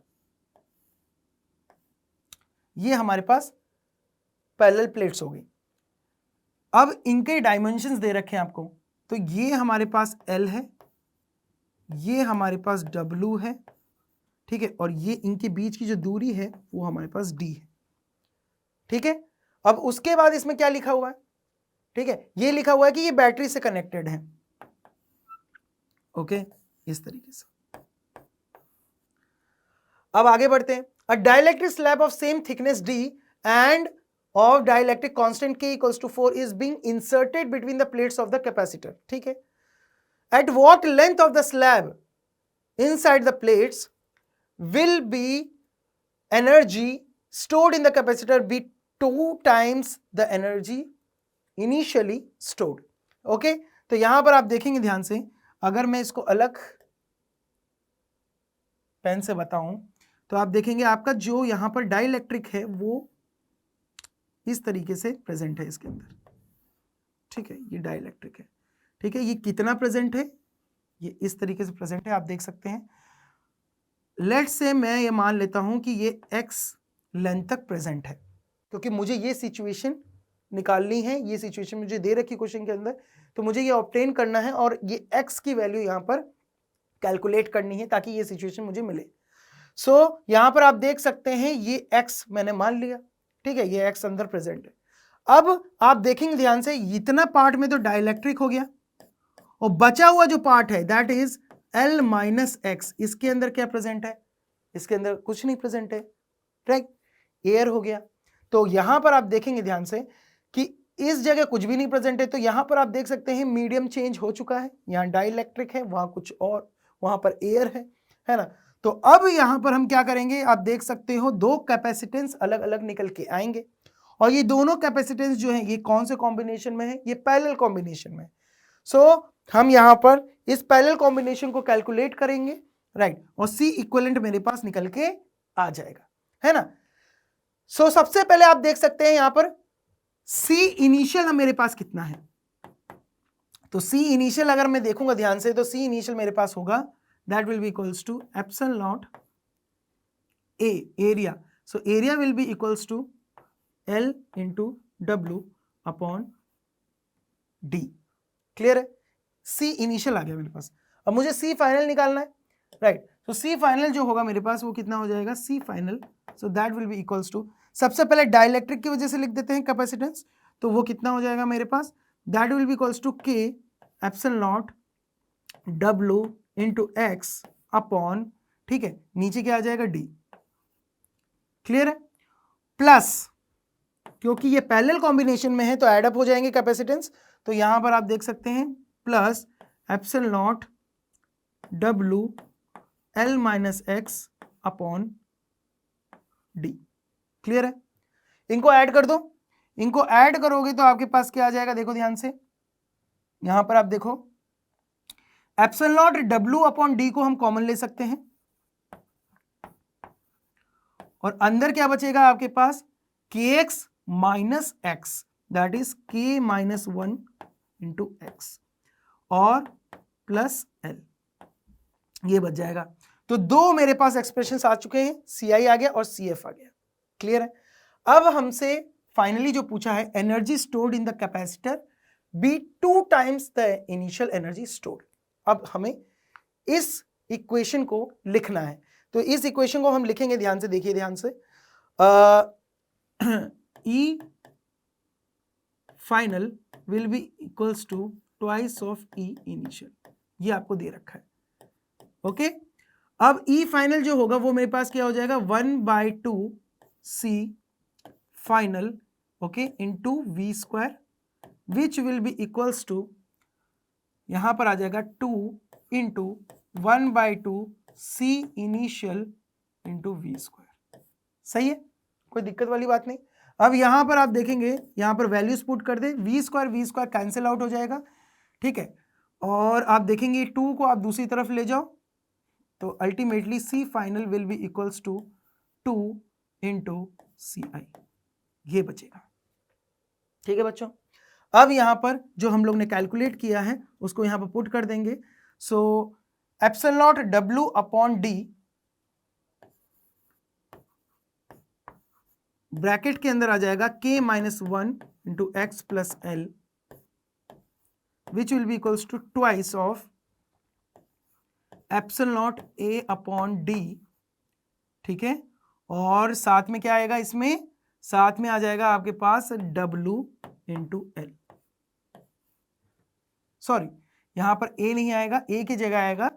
ये हमारे पास पैरेलल प्लेट्स हो गई। अब इनके डायमेंशंस दे रखे हैं आपको, तो ये हमारे पास L है, ये हमारे पास W है, ठीक है, और ये इनके बीच की जो दूरी है वो हमारे पास D है। ठीक है, अब उसके बाद इसमें क्या लिखा हुआ है, ठीक है, ये लिखा हुआ है कि ये बैटरी से कनेक्टेड है। ओके, इस तरीके से। अब आगे बढ़ते हैं। अ dielectric slab of same thickness D and of dielectric constant K equals to 4 is being inserted between the plates of the capacitor. ठीक है, at what length of the slab inside the plates will be energy stored in the capacitor be 2 times the energy initially stored. okay, तो यहां पर आप देखेंगे ध्यान से, अगर मैं इसको अलग पेन से बताऊं तो आप देखेंगे आपका जो यहां पर डाइलेक्ट्रिक है वो इस तरीके से प्रेजेंट है इसके अंदर। ठीक है, ये डाइलेक्ट्रिक है। ठीक है, ये कितना प्रेजेंट है, ये इस तरीके से प्रेजेंट है, आप देख सकते हैं। लेट्स से मैं ये मान लेता हूं कि ये x लेंथ तक प्रेजेंट है। क्योंकि मुझे ये सिचुएशन निकालनी है, ये सिचुएशन मुझे दे रखी क्वेश्चन के अंदर, तो मुझे ये ऑब्टेन करना है और ये x की वैल्यू यहाँ पर कैलकुलेट करनी है ताकि ये सिचुएशन मुझे मिले। सो यहाँ पर आप देख सकते हैं ये x मैंने मान लिया, ठीक है, ये x अंदर प्रेजेंट है। अब आप देखेंगे ध्यान से, इतना पार्ट में तो डाइलेक्ट्रिक हो गया और बचा हुआ जो पार्ट है that is L minus x, इसके अंदर क्या प्रेजेंट है? इसके अंदर कुछ नहीं प्रेजेंट है, राइट, एयर हो गया। तो यहां पर आप देखेंगे ध्यान से कि इस जगह कुछ भी नहीं प्रेजेंट है, तो यहां पर आप देख सकते हैं मीडियम चेंज हो चुका है, यहां डाइलेक्ट्रिक है, वहां कुछ और, वहां पर एयर है ना। तो अब यहां पर हम क्या करेंगे, आप देख सकते हो दो कैपेसिटेंस अलग अलग निकल के आएंगे और ये दोनों कैपेसिटेंस जो है ये कौन से कॉम्बिनेशन में है? ये पैरेलल कॉम्बिनेशन में। सो हम यहां पर इस पैरेलल कॉम्बिनेशन को कैलकुलेट करेंगे, राइट, और C इक्विवेलेंट मेरे पास निकल के आ जाएगा, है ना। सो सबसे पहले आप देख सकते हैं यहां पर C इनिशियल मेरे पास कितना है, तो C इनिशियल अगर मैं देखूंगा ध्यान से तो C इनिशियल मेरे पास होगा that will be equals to epsilon not A area, so area will be equals to L into W upon D। Clear है? C इनिशियल आ गया मेरे पास, अब मुझे C फाइनल निकालना है, राइट। तो C फाइनल जो होगा मेरे पास वो कितना हो जाएगा? C final, so that will be equals to, सबसे पहले डाइलेक्ट्रिक की वजह से लिख देते हैं कैपेसिटेंस, तो वो कितना हो जाएगा मेरे पास? That will be equals to K epsilon naught W into x upon, ठीक है, नीचे क्या आ जाएगा? D। क्लियर है? प्लस क्योंकि ये पैरेलल कॉम्बिनेशन में है तो एड अप हो जाएंगे कैपेसिटेंस, तो यहां पर आप देख सकते हैं plus epsilon naught W L minus x upon D। Clear है? इनको ऐड कर दो, इनको ऐड करोगे तो आपके पास क्या आ जाएगा? देखो ध्यान से, यहां पर आप देखो epsilon naught W upon D को हम कॉमन ले सकते हैं और अंदर क्या बचेगा आपके पास? kx minus x, that is k minus 1 into x और प्लस L, ये बच जाएगा। तो दो मेरे पास एक्सप्रेशन आ चुके हैं, Ci आ गया और Cf आ गया। क्लियर है? अब हमसे फाइनली जो पूछा है energy stored in the capacitor be 2 times the initial energy stored. अब हमें इस इक्वेशन को लिखना है, तो इस इक्वेशन को हम लिखेंगे, ध्यान से देखिए, ध्यान से, E final will be equals to twice of E initial, ये आपको दे रखा है, ओके। अब E फाइनल जो होगा वो मेरे पास क्या हो जाएगा? 1/2 C final, okay, into V square, which will be equals to, यहां पर आ जाएगा 2 into 1/2 C initial into V square. सही है, कोई दिक्कत वाली बात नहीं। अब यहां पर आप देखेंगे, यहां पर वैल्यूज पुट कर दे, V स्क्वायर कैंसिल आउट हो जाएगा, ठीक है, और आप देखेंगे 2 को आप दूसरी तरफ ले जाओ तो ultimately C final will be equals to 2 into CI, ये बचेगा। ठीक है बच्चों, अब यहां पर जो हम लोग ने कैलकुलेट किया है उसको यहां पर पुट कर देंगे। So epsilon naught W upon D bracket के अंदर आ जाएगा K minus 1 into x plus L which will be equals to twice of epsilon not A upon D, ठीक है, और साथ में क्या आएगा? इसमें साथ में आ जाएगा आपके पास W इंटू L, सॉरी यहां पर A नहीं आएगा, A की जगह आएगा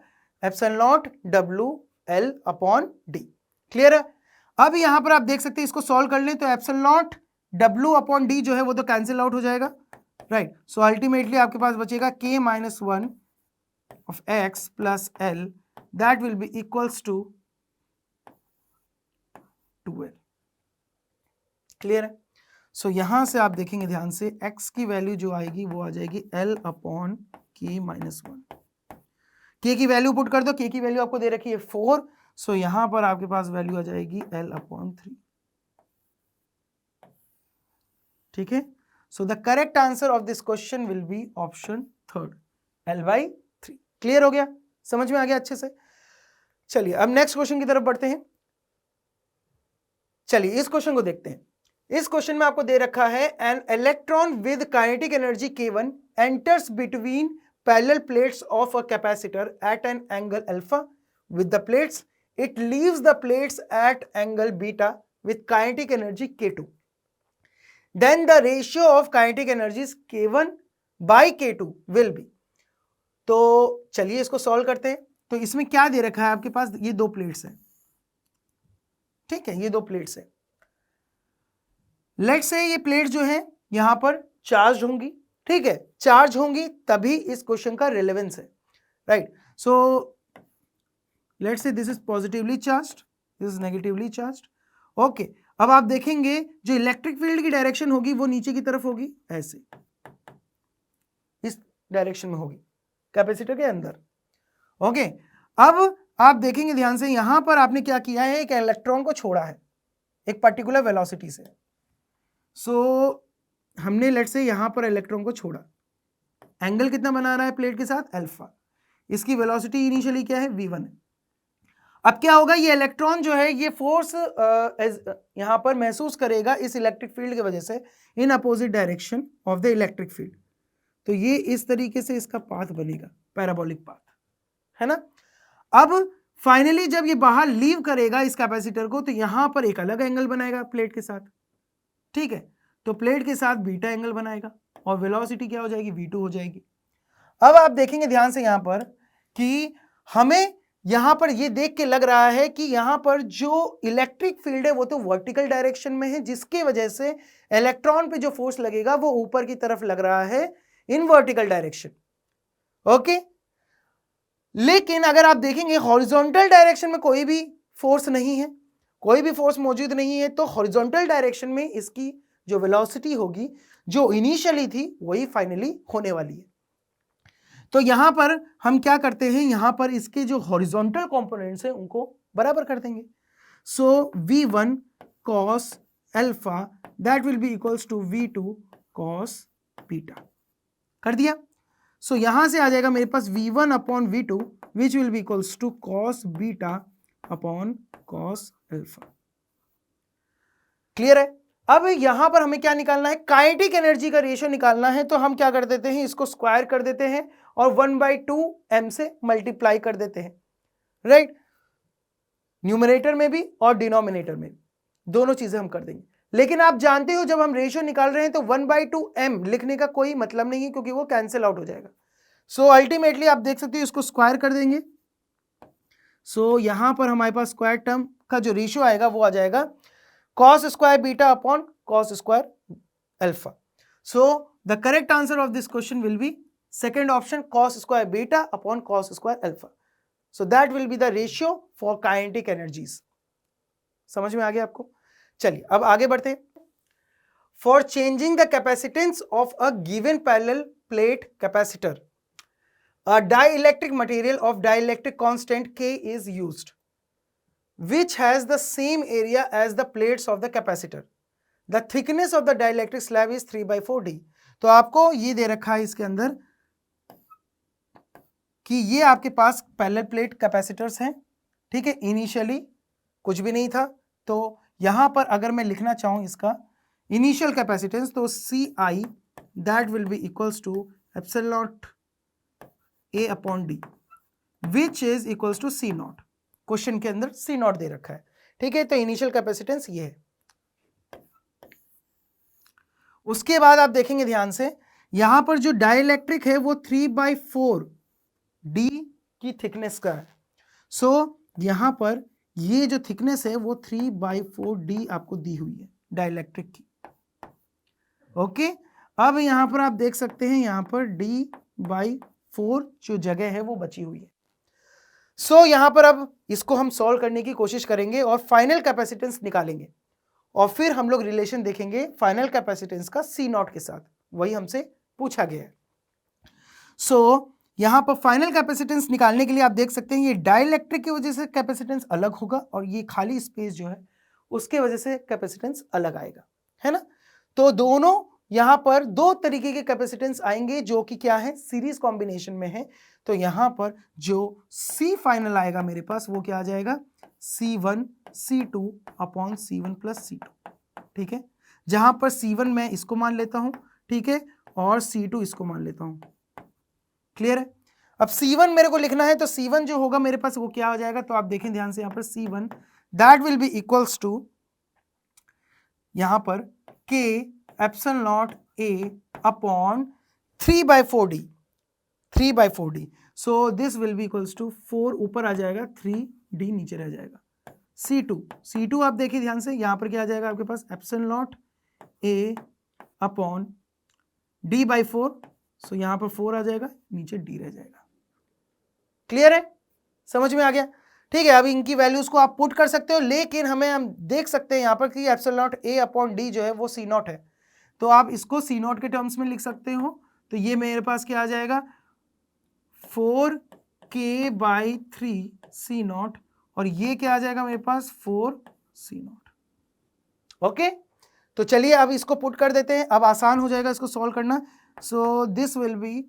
epsilon naught W L upon D। Clear है? अब यहां पर आप देख सकते हैं, इसको सॉल्व कर लें तो epsilon naught W upon D जो है वो तो कैंसिल आउट हो जाएगा, राइट। सो अल्टीमेटली आपके पास बचेगा K minus 1 of x plus L, that will be equals to 2L। Clear है? सो यहां से आप देखेंगे ध्यान से, x की वैल्यू जो आएगी वो आ जाएगी L upon K minus 1। K की वैल्यू पुट कर दो, K की वैल्यू आपको दे रखी है 4, सो यहां पर आपके पास वैल्यू आ जाएगी L अपॉन 3। ठीक है, सो the correct answer of this question will be option 3, L/3। Clear हो गया? समझ में आ गया अच्छे से? चलिए अब नेक्स्ट क्वेश्चन की तरफ बढ़ते हैं। चलिए इस क्वेश्चन को देखते हैं। इस क्वेश्चन में आपको दे रखा है an electron with kinetic energy K1 enters between parallel plates of a capacitor at an angle alpha with the plates, it leaves the plates at angle beta with kinetic energy K2, then the ratio of kinetic energies K1 by K2 will be. तो चलिए इसको solve करते हैं। तो इसमें क्या दे रखा है आपके पास, ये दो प्लेट्स हैं, ठीक है, ये दो प्लेट्स हैं। लेट्स से ये प्लेट जो है यहां पर चार्ज होंगी, ठीक है, चार्ज होंगी तभी इस क्वेश्चन का रिलेवेंस है, right. So let's say this is positively charged, this is negatively charged, okay. अब आप देखेंगे जो इलेक्ट्रिक फील्ड की डायरेक्शन होगी वो नीचे की तरफ होगी, ऐसे इस डायरेक्शन में होगी कैपेसिटर के अंदर, ओके। अब आप देखेंगे ध्यान से, यहां पर आपने क्या किया है, एक इलेक्ट्रॉन को छोड़ा है एक पर्टिकुलर वेलोसिटी से। सो हमने लेट से यहां पर इलेक्ट्रॉन को छोड़ा, एंगल कितना बना रहा है प्लेट के साथ, अल्फा। इसकी वेलोसिटी इनिशियली क्या है, v1 है। अब क्या होगा, ये इलेक्ट्रॉन जो है ये फोर्स यहां पर महसूस करेगा इस इलेक्ट्रिक फील्ड की वजह से in opposite direction of the electric field. तो ये इस तरीके से इसका पाथ बनेगा, पैराबोलिक पाथ, है ना। अब फाइनली जब ये बाहर लीव करेगा इस कैपेसिटर को, तो यहां पर एक अलग एंगल बनाएगा प्लेट के साथ, ठीक है। तो प्लेट के साथ बीटा एंगल बनाएगा और वेलोसिटी क्या हो जाएगी, v2 हो जाएगी। अब आप देखेंगे ध्यान से यहां पर कि हमें यहां पर ये देख के लग रहा है कि यहां पर जो इलेक्ट्रिक फील्ड है वो तो वर्टिकल डायरेक्शन में है, जिसके वजह से इलेक्ट्रॉन पे जो फोर्स लगेगा वो ऊपर की तरफ लग रहा है इन वर्टिकल डायरेक्शन, ओके। लेकिन अगर आप देखेंगे हॉरिजॉन्टल डायरेक्शन में कोई भी फोर्स नहीं है, कोई भी फोर्स मौजूद नहीं है, तो हॉरिजॉन्टल डायरेक्शन में इसकी जो वेलोसिटी होगी जो इनिशियली थी वही फाइनली होने वाली है। तो यहां पर हम क्या करते हैं, यहां पर इसके जो हॉरिजॉन्टल कंपोनेंट्स हैं उनको बराबर कर देंगे। So v1 cos alpha that will be equals to v2 cos beta, कर दिया। सो यहां से आ जाएगा मेरे पास v1 upon v2 which will be equals to cos beta upon cos alpha. Clear है। अब यहां पर हमें क्या निकालना है, काइनेटिक एनर्जी का रेशियो निकालना है। तो हम क्या कर देते हैं, इसको स्क्वायर कर देते हैं और 1/2m से मल्टीप्लाई कर देते हैं, राइट। न्यूमरेटर में भी और डिनोमिनेटर में भी, दोनों चीजें हम कर देंगे। लेकिन आप जानते हो जब हम रेशियो निकाल रहे हैं तो 1/2m लिखने का कोई मतलब नहीं है, क्योंकि वो कैंसिल आउट हो जाएगा। सो अल्टीमेटली आप देख सकते हो इसको स्क्वायर कर देंगे। सो यहां पर हमारे पास स्क्वायर टर्म का जो रेशियो आएगा वो आ जाएगा cos square beta upon cos square alpha. So the correct answer of this question will be second option, cos square beta upon cos square alpha. So that will be the ratio for kinetic energies. समझ में आ गया आपको। चलिए अब आगे बढ़ते हैं। For changing the capacitance of a given parallel plate capacitor, a dielectric material of dielectric constant K is used, which has the same area as the plates of the capacitor. The thickness of the dielectric slab is 3/4d. तो आपको ये दे रखा है इसके अंदर कि ये आपके पास पैरेलल प्लेट कैपेसिटर्स हैं, ठीक है। इनिशियली कुछ भी नहीं था, तो यहां पर अगर मैं लिखना चाहूं इसका इनिशियल कैपेसिटेंस, तो CI that will be equals to epsilon A upon D which is equals to C0। Question के अंदर C0 दे रखा है, ठीक है। तो इनिशियल कैपेसिटेंस ये है। उसके बाद आप देखेंगे ध्यान से, यहां पर जो डाइलेक्ट्रिक है वो 3/4d की थिकनेस का है। सो यहां पर ये जो थिकनेस है वो 3/4d आपको दी हुई है डाइलेक्ट्रिक की, ओके। अब यहां पर आप देख सकते हैं यहां पर d/4 जो जगह है वो बची हुई है। सो यहां पर अब इसको हम सॉल्व करने की कोशिश करेंगे और फाइनल कैपेसिटेंस निकालेंगे, और फिर हम लोग रिलेशन देखेंगे फाइनल कैपेसिटेंस का C0 के साथ, वही हमसे पूछा गया है। सो यहां पर फाइनल कैपेसिटेंस निकालने के लिए आप देख सकते हैं ये डाइलेक्ट्रिक की वजह से कैपेसिटेंस अलग होगा और ये खाली स्पेस जो है उसके वजह से कैपेसिटेंस अलग आएगा, है ना। तो दोनों यहां पर दो तरीके के कैपेसिटेंस आएंगे जो कि क्या है, सीरीज कॉम्बिनेशन में है। तो यहां पर जो C फाइनल आएगा मेरे पास वो क्या आ जाएगा, C1 C2 upon C1 plus C2, ठीक है। जहां पर C1 मैं इसको मान लेता हूं, ठीक है, और C2 इसको मान लेता हूं। क्लियर है? अब C1 मेरे को लिखना है, तो C1 जो होगा मेरे पास वो क्या हो जाएगा, तो आप देखें ध्यान से, यहां पर C1 that will be equals to यहां पर K epsilon not A upon 3/4D, 3/4D। So this will be equals to 4 ऊपर आ जाएगा, 3D नीचे रह जाएगा। C2 आप देखिए ध्यान से, यहां पर क्या आ जाएगा आपके पास, epsilon not A upon D/4। So यहां पर 4 आ जाएगा, नीचे D रह जाएगा। क्लियर है? समझ में आ गया? ठीक है, अब इनकी वैल्यूज को आप पुट कर सकते हो, लेकिन हम देख सकते हैं यहां पर कि epsilon not A upon D जो है वो C0 है, तो आप इसको C0 के टर्म्स में लिख सकते हो। तो ये मेरे पास क्या आ जाएगा, 4K/3 C0, और ये क्या आ जाएगा मेरे पास, 4 C0। ओके, तो चलिए अब इसको पुट कर देते हैं, अब आसान हो जाएगा इसको सॉल्व करना। सो this will B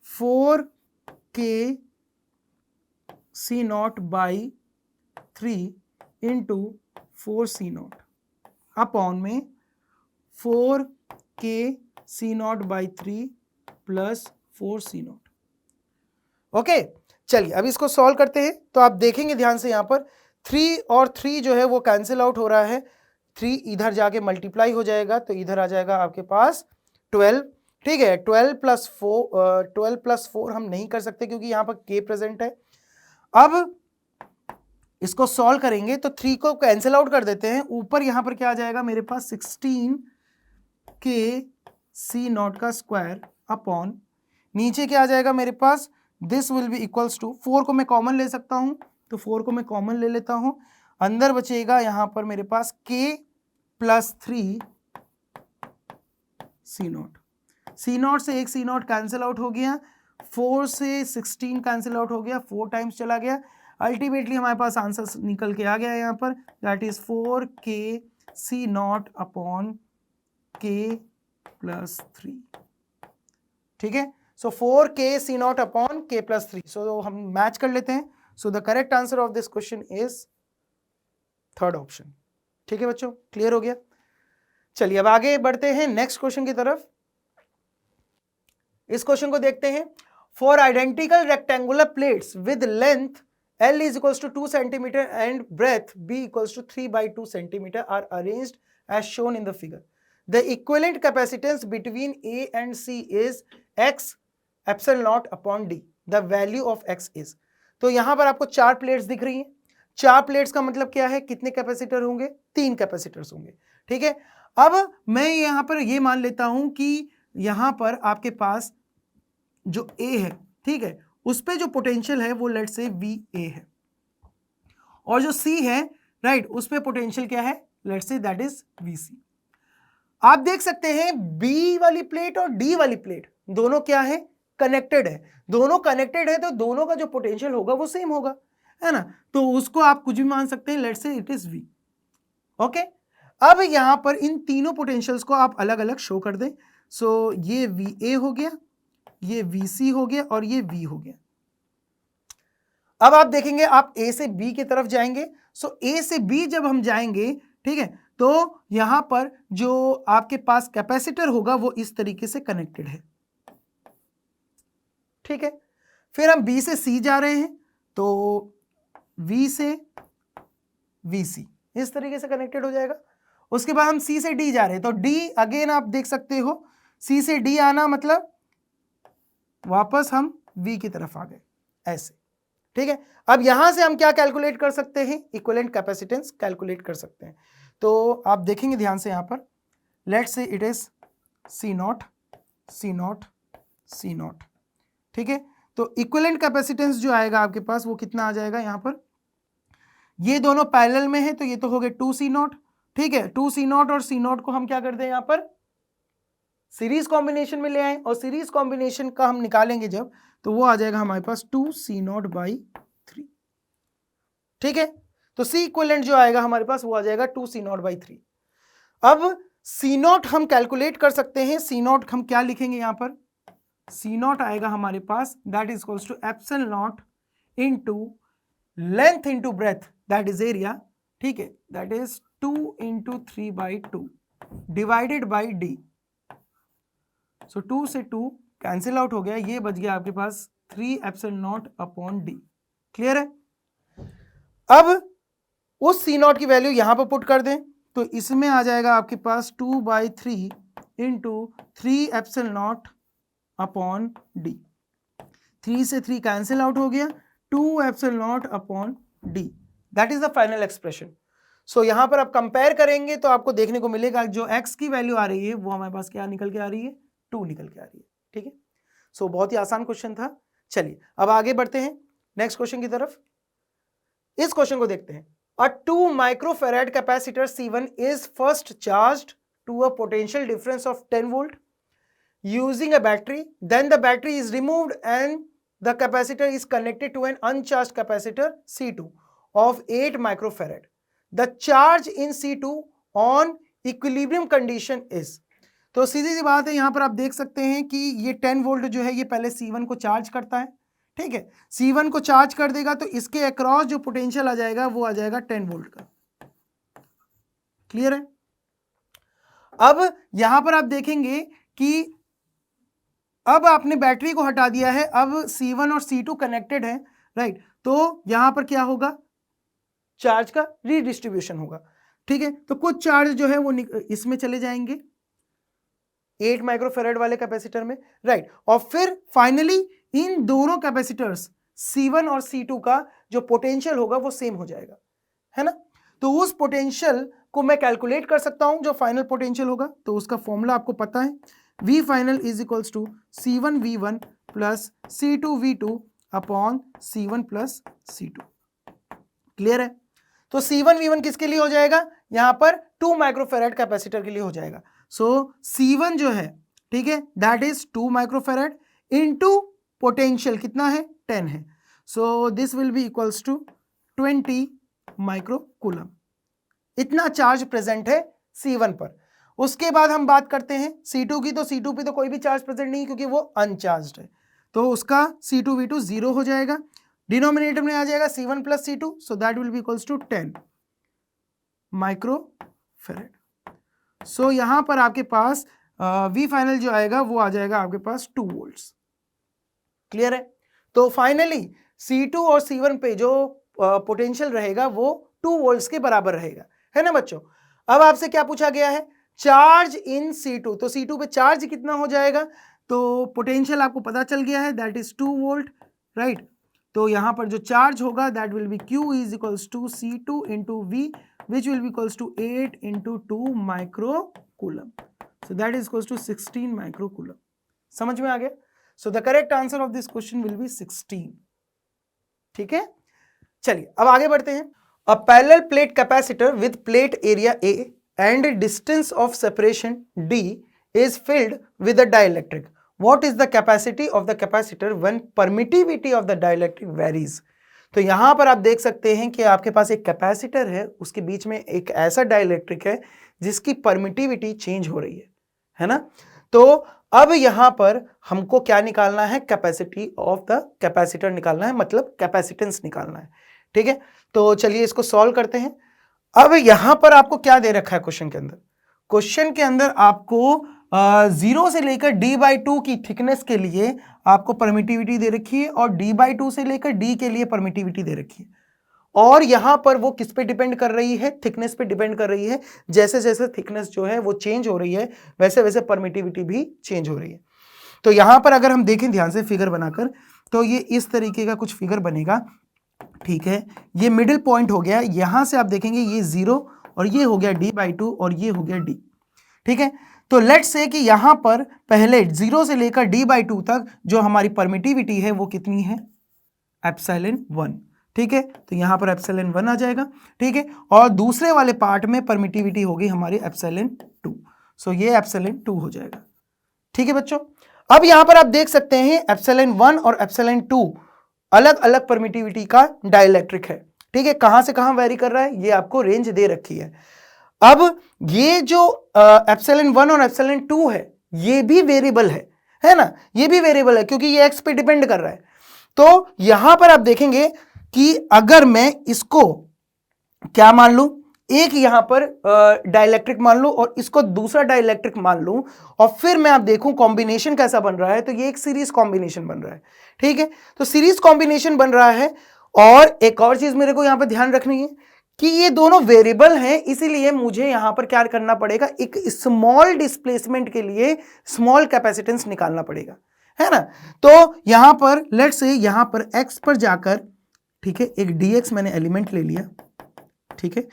4K C0/3 into 4 C0 upon में 4K C0/3 plus 4 C0। Okay, चलिए अब इसको सॉल्व करते हैं। तो आप देखेंगे ध्यान से, यहां पर 3 और 3 जो है वो कैंसिल आउट हो रहा है, 3 इधर जाके मल्टीप्लाई हो जाएगा, तो इधर आ जाएगा आपके पास 12। ठीक है, 12 प्लस 4 हम नहीं कर सकते क्योंकि यहां पर K प्रेजेंट है। अब इसको सॉल्व करेंगे तो 3 को कैंसिल आउट कर देते हैं, ऊपर यहां पर क्या आ जाएगा मेरे पास, 16K C0 का स्क्वायर अपॉन, नीचे क्या आ जाएगा मेरे पास, this will be equals to, 4 को मैं कॉमन ले सकता हूं, तो 4 को मैं कॉमन ले लेता हूं, अंदर बचेगा यहां पर मेरे पास K प्लस 3 C0। C0 से एक C0 कैंसिल आउट हो गया, 4 से 16 कैंसिल आउट हो गया, 4 टाइम्स चला गया, अल्टीमेटली हमारे पास आंसर निकल के आ गया यहाँ पर, that is 4K C0 upon K plus 3। ठीक है, सो 4K C0 upon K plus 3। सो हम मैच कर लेते हैं। सो the correct answer of this question is third option. ठीक है बच्चों, क्लियर हो गया? चलिए अब आगे बढ़ते हैं नेक्स्ट क्वेश्चन की तरफ। इस क्वेश्चन को देखते हैं। For identical rectangular plates with length L is equals to 2 centimeter and breadth B equals to 3/2 centimeter are arranged as shown in the figure. The equivalent capacitance between A and C is X epsilon naught upon D. The value of X is. तो यहां पर आपको 4 plates दिख रही हैं। 4 plates का मतलब क्या है, कितने कैपेसिटर होंगे, 3 कैपेसिटर्स होंगे। ठीक है, अब मैं यहां पर ये मान लेता हूं कि यहां पर आपके पास जो A है, ठीक है, उस पे जो पोटेंशियल है वो लेट से VA है, और जो C है, राइट, उस पे पोटेंशियल क्या है, late say that is VC। आप देख सकते हैं B वाली प्लेट और D वाली प्लेट दोनों क्या है, कनेक्टेड है। दोनों कनेक्टेड है तो दोनों का जो पोटेंशियल होगा वो सेम होगा, है ना, तो उसको आप कुछ भी मान सकते हैं, लेट से इट इज V। ओके, अब यहां पर इन तीनों पोटेंशियल्स को आप अलग अलग शो कर दें। सो ये VA हो गया, ये VC हो गया, और ये V हो गया। अब आप देखेंगे आप A से B की तरफ जाएंगे। सो A से B जब हम जाएंगे, ठीक है, तो यहां पर जो आपके पास कैपेसिटर होगा वो इस तरीके से कनेक्टेड है। ठीक है, फिर हम B से C जा रहे हैं, तो V से VC इस तरीके से कनेक्टेड हो जाएगा। उसके बाद हम C से D जा रहे हैं, तो D अगेन आप देख सकते हो, C से D आना मतलब वापस हम V की तरफ आ गए, ऐसे। ठीक है, अब यहां से हम क्या कैलकुलेट कर सकते हैं, इक्विवेलेंट कैपेसिटेंस कैलकुलेट कर सकते हैं। तो आप देखेंगे ध्यान से, यहां पर लेट से it is C0 C0 C0। ठीक है, तो इक्विवेलेंट कैपेसिटेंस जो आएगा आपके पास वो कितना आ जाएगा, यहां पर ये दोनों पैरेलल में है तो ये तो हो गए 2C0। ठीक है, 2C0 और C0 को हम क्या करते हैं, यहां पर सीरीज कॉम्बिनेशन में ले आए, और सीरीज कॉम्बिनेशन का हम निकालेंगे जब, तो वो आ जाएगा हमारे पास 2C0/3। ठीक है, तो C इक्विवेलेंट जो आएगा हमारे पास वो आ जाएगा 2C0/3। अब C0 हम कैलकुलेट कर सकते हैं। C0 हम क्या लिखेंगे, यहां पर C0 आएगा हमारे पास, that is equals to epsilon naught into length into breadth, that is area. ठीक है, that is 2 × 3/2। Divided by D. So 2 से 2 कैंसिल आउट हो गया, ये बच गया आपके पास 3 epsilon naught upon D. Clear है? अब उस सी नॉट की वैल्यू यहां पर पुट कर दें तो इसमें आ जाएगा आपके पास 2/3 into 3 epsilon naught upon D. 3 से 3 कैंसिल आउट हो गया, 2 epsilon naught upon D, that is the final expression. So यहां पर आप कंपेयर करेंगे तो आपको देखने को मिलेगा जो x की वैल्यू आ रही है वो हमारे पास क्या निकल के आ रही है, 2 निकल के आ रही है। ठीक है, सो बहुत ही आसान क्वेश्चन था। चलिए अब आगे बढ़ते हैं नेक्स्ट क्वेश्चन की तरफ। इस क्वेश्चन को देखते हैं। A 2 microfarad capacitor C1 is first charged to a potential difference of 10 volt using a battery. Then the battery is removed and the capacitor is connected to an uncharged capacitor C2 of 8 microfarad. The charge in C2 on equilibrium condition is. तो सीधी सी बात है, यहां पर आप देख सकते हैं कि ये 10 वोल्ट जो है ये पहले C1 को चार्ज करता है। ठीक है, C1 को चार्ज कर देगा तो इसके अक्रॉस जो पोटेंशियल आ जाएगा वो आ जाएगा 10 वोल्ट का। क्लियर है? अब यहां पर आप देखेंगे कि अब आपने बैटरी को हटा दिया है, अब C1 और C2 कनेक्टेड है, राइट? तो यहां पर क्या होगा, चार्ज का रीडिस्ट्रीब्यूशन होगा। ठीक है, तो कुछ चार्ज जो है वो इसमें चले जाएंगे 8 माइक्रोफेरेड वाले कैपेसिटर में, राइट? और फिर फाइनली इन दोनों कैपेसिटर्स C1 और C2 का जो पोटेंशियल होगा वो सेम हो जाएगा, है ना? तो उस पोटेंशियल को मैं कैलकुलेट कर सकता हूं जो फाइनल पोटेंशियल होगा। तो उसका फॉर्मूला आपको पता है, V final is equals to C1 V1 plus C2 V2 upon C1 plus C2। Clear है? तो C1 V1 किसके लिए हो जाएगा, यहां पर 2 माइक्रोफेरेड कैपेसिटर के लिए हो जाएगा। सो C1 जो है, ठीक है, that is 2 microfarad into potential कितना है, 10 है। So this will be equals to 20 microcoulomb. इतना चार्ज प्रेजेंट है C1 पर। उसके बाद हम बात करते हैं C2 की, तो C2 पे तो कोई भी चार्ज प्रेजेंट नहीं क्योंकि वो अनचार्ज्ड है, तो उसका C2 V2 0 हो जाएगा। डिनोमिनेटर में आ जाएगा C1 plus C2, so that will be equals to 10 microfarad. So यहां पर आपके पास V फाइनल जो आएगा वो आ जाएगा आपके पास 2 वोल्ट्स। क्लियर है? तो फाइनली C2 और C1 पे जो पोटेंशियल रहेगा वो 2 वोल्ट्स के बराबर रहेगा, है ना बच्चों? अब आपसे क्या पूछा गया है, चार्ज इन C2, तो C2 पे चार्ज कितना हो जाएगा, तो पोटेंशियल आपको पता चल गया है, दैट इज 2 वोल्ट, राइट? तो यहां पर जो चार्ज होगा that will be Q is equals to C2 into V which will be equals to 8 into 2 microcoulomb. So that is equals to 16 microcoulomb. समझ में आ गया? So the correct answer of this question will be 16। ठीक है, चलिए अब आगे बढ़ते हैं। A parallel plate capacitor with plate area A and distance of separation D is filled with a dielectric. What is the capacity of the capacitor when permittivity of the dielectric varies? तो यहां पर आप देख सकते हैं कि आपके पास एक कैपेसिटर है, उसके बीच में एक ऐसा डाइलेक्ट्रिक है जिसकी परमिटिविटी चेंज हो रही है ना? तो अब यहां पर हमको क्या निकालना है, कैपेसिटी ऑफ द कैपेसिटर निकालना है, मतलब कैपेसिटेंस निकालना है। ठीक है, तो चलिए इसको सॉल्व करते हैं। अब यहां पर आपको क्या दे रखा है क्वेश्चन के अंदर, क्वेश्चन के अंदर आपको 0 से लेकर D/2 की थिकनेस के लिए आपको परमिटिविटी दे रखी है और D/2 से लेकर D के लिए परमिटिविटी दे रखी है। और यहां पर वो किस पे डिपेंड कर रही है, थिकनेस पे डिपेंड कर रही है। जैसे जैसे थिकनेस जो है वो चेंज हो रही है वैसे वैसे परमिटिविटी भी चेंज हो रही है। तो यहां पर अगर हम देखें ध्यान से फिगर बनाकर, तो ये इस तरीके का कुछ फिगर बनेगा। ठीक है, ये मिडिल पॉइंट हो गया, यहां से आप देखेंगे ये 0 और ये हो गया D/2 और ये हो गया D। ठीक है, तो लेट्स से कि यहां पर पहले 0 से लेकर D/2 तक जो हमारी परमिटिविटी है वो कितनी है, ε1। ठीक है, तो यहां पर ε1 आ जाएगा। ठीक है, और दूसरे वाले पार्ट में परमिटिविटी होगी हमारी ε2, सो ये ε2 हो जाएगा। ठीक है बच्चों, अब यहां पर आप देख सकते हैं ε1 और ε2 अलग अलग परमिटिविटी का डाइलेक्ट्रिक है। ठीक है, कहां से कहां वेरी कर रहा है ये आपको रेंज दे रखी है। अब ये जो ε1 और ε2 है ये भी वेरिएबल है ना, ये भी वेरिएबल है क्योंकि ये x पे डिपेंड कर रहा है। तो यहां पर आप देखेंगे कि अगर मैं इसको क्या मान लूं, एक यहां पर डाइलेक्ट्रिक मान लो और इसको दूसरा डाइलेक्ट्रिक मान लूं और फिर मैं आप देखूं कॉम्बिनेशन कैसा बन रहा है, तो ये एक सीरीज कॉम्बिनेशन बन रहा है। ठीक है, तो सीरीज कॉम्बिनेशन बन रहा है। और एक और चीज मेरे को यहां पर ध्यान रखनी है कि ये दोनों वेरिएबल हैं, इसीलिए मुझे यहां पर क्या करना पड़ेगा, एक स्मॉल डिस्प्लेसमेंट के लिए स्मॉल कैपेसिटेंस निकालना पड़ेगा, है ना। तो यहां पर लेट्स से यहां पर x पर जाकर, ठीक है, एक dx मैंने एलिमेंट ले लिया, ठीक है,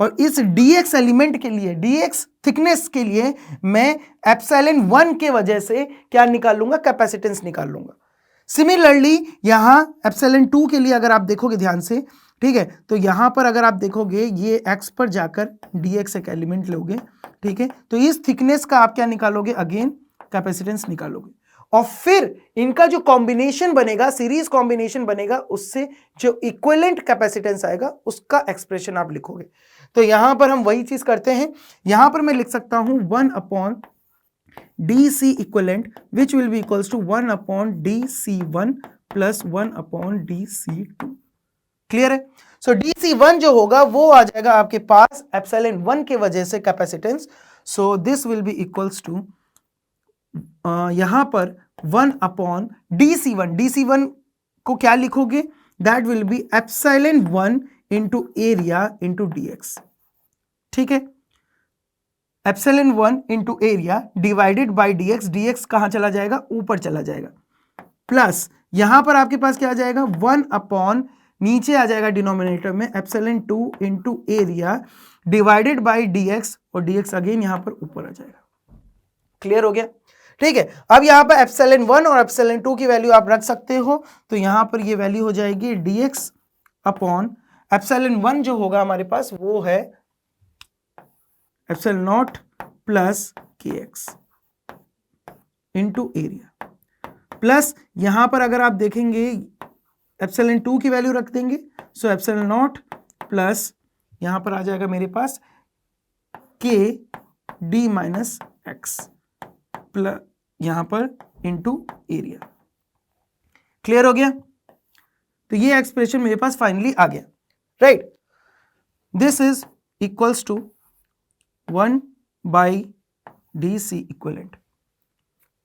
और इस dx एलिमेंट के लिए, dx थिकनेस के लिए मैं ε1 के वजह से क्या निकाल लूंगा, कैपेसिटेंस निकाल लूंगा। सिमिलरली यहां ε2 के लिए अगर आप देखोगे ध्यान से, ठीक है, तो यहां पर अगर आप देखोगे ये x पर जाकर dx एक एलिमेंट लोगे, ठीक है, तो इस थिकनेस का आप क्या निकालोगे, अगेन कैपेसिटेंस निकालोगे और फिर इनका जो कॉम्बिनेशन बनेगा, सीरीज कॉम्बिनेशन बनेगा, उससे जो इक्विवेलेंट कैपेसिटेंस आएगा उसका एक्सप्रेशन आप लिखोगे। तो यहां पर हम वही चीज करते हैं, यहां पर मैं लिख सकता हूं 1 dc equivalent which will be equals to 1 dc1 plus 1 dc2। Clear है। सो dc1 जो होगा वो आ जाएगा आपके पास ε1 के वजह से capacitance. So this will be equals to यहां पर 1 dc1 को क्या लिखोगे, that will be ε1 into area into dx। ठीक है, ε1 into area divided by dx, dx कहां चला जाएगा, ऊपर चला जाएगा, प्लस यहां पर आपके पास क्या आ जाएगा, 1 नीचे आ जाएगा डिनोमिनेटर में ε2 into area divided by dx, और dx अगेन यहां पर ऊपर आ जाएगा। क्लियर हो गया। ठीक है, अब यहां पर ε1 और ε2 की वैल्यू आप रख सकते हो, तो यहां पर ये वैल्यू हो जाएगी dx अपॉन ε1 जो होगा हमारे पास वो है ε0 plus kx into area, plus यहां पर अगर आप देखेंगे ε2 की वैल्यू रख देंगे, सो ε0 प्लस यहां पर आ जाएगा मेरे पास k d minus x plus यहां पर इंटू एरिया। क्लियर हो गया। तो ये एक्सप्रेशन मेरे पास फाइनली आ गया, right. This is equals to 1 by dc equivalent.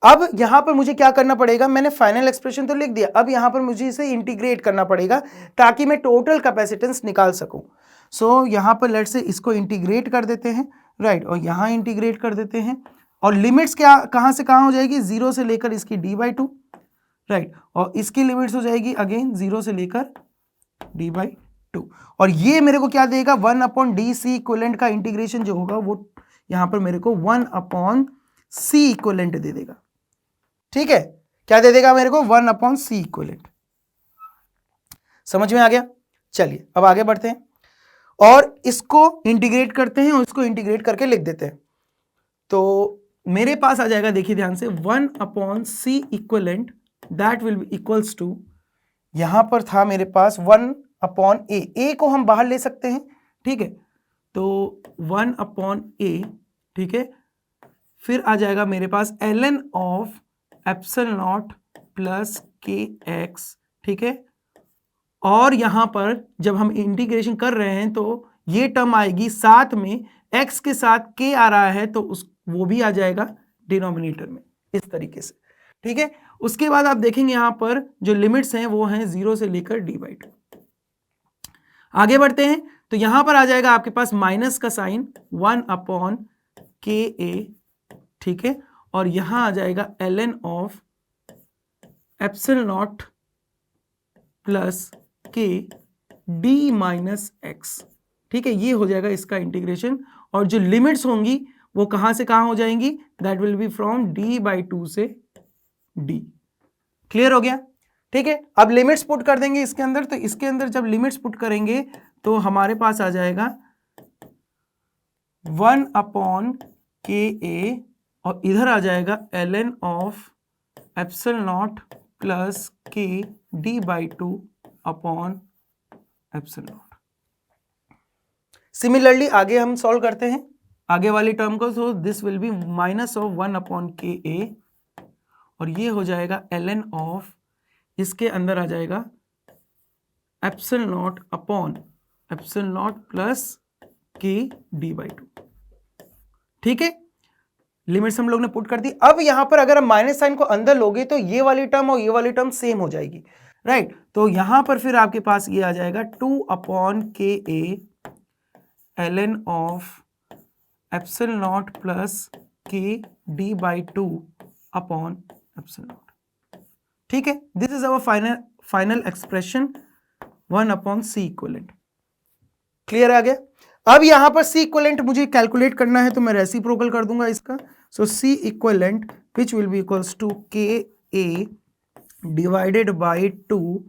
अब यहां पर मुझे क्या करना पड़ेगा, मैंने फाइनल एक्सप्रेशन तो लिख दिया, अब यहां पर मुझे इसे इंटीग्रेट करना पड़ेगा ताकि मैं टोटल कैपेसिटेंस निकाल सकूं। सो यहां पर लेट से इसको इंटीग्रेट कर देते हैं, राइट, और यहां इंटीग्रेट कर देते हैं, और लिमिट्स क्या कहां से कहां हो जाएगी, 0 से लेकर इसकी d/2, राइट, और इसकी लिमिट्स हो जाएगी अगेन 0 से लेकर d/2, और ये मेरे को क्या देगा, 1 dc इक्विवेलेंट का इंटीग्रेशन जो होगा वो यहां पर मेरे को 1 c इक्विवेलेंट दे देगा। ठीक है, क्या दे देगा मेरे को, 1 c इक्विवेलेंट। समझ में आ गया। चलिए अब आगे बढ़ते हैं और इसको इंटीग्रेट करते हैं और इसको इंटीग्रेट करके लिख देते हैं। तो मेरे पास आ जाएगा, देखिए ध्यान से, 1 c equivalent that will be equals to, यहां पर था मेरे पास 1 a को हम बाहर ले सकते हैं, ठीक है, तो 1 a, ठीक है, फिर आ जाएगा मेरे पास ln ऑफ ε0 प्लस kx, ठीक है, और यहां पर जब हम इंटीग्रेशन कर रहे हैं तो ये टर्म आएगी साथ में, x के साथ k आ रहा है तो वो भी आ जाएगा डिनोमिनेटर में, इस तरीके से। ठीक है, उसके बाद आप देखेंगे यहां पर जो लिमिट्स हैं वो हैं 0 से लेकर d/2। आगे बढ़ते हैं तो यहां पर आ जाएगा आपके पास माइनस का साइन 1/ka, ठीक है, और यहां आ जाएगा ln of ε0 plus k d minus x. ठीक है, ये हो जाएगा इसका इंटीग्रेशन, और जो लिमिट्स होंगी वो कहां से कहां हो जाएंगी, that will B from d/2 से d। क्लियर हो गया। ठीक है, अब लिमिट्स पुट कर देंगे इसके अंदर, तो इसके अंदर जब लिमिट्स पुट करेंगे तो हमारे पास आ जाएगा 1/ka, और इधर आ जाएगा ln of ε0 plus k d/2 upon ε0। Similarly आगे हम सॉल्व करते हैं आगे वाली टर्म को, so this will be minus of 1/ka, और ये हो जाएगा ln ऑफ, इसके अंदर आ जाएगा ε0 upon ε0 plus k d by to. ठीक है, लिमिट्स हम लोग ने पुट कर दी। अब यहां पर अगर हम माइनस साइन को अंदर लोगे तो ये वाली टर्म और ये वाली टर्म सेम हो जाएगी, राइट। तो यहां पर फिर आपके पास ये आ जाएगा 2/ka ln of epsilon naught plus k d by two upon epsilon naught. ठीक है, this is our final expression 1/c equivalent. Clear आ गया। अब यहां पर C इक्विवेलेंट मुझे कैलकुलेट करना है तो मैं रेसिप्रोकल कर दूंगा इसका। So C equivalent which will be equals to KA divided by 2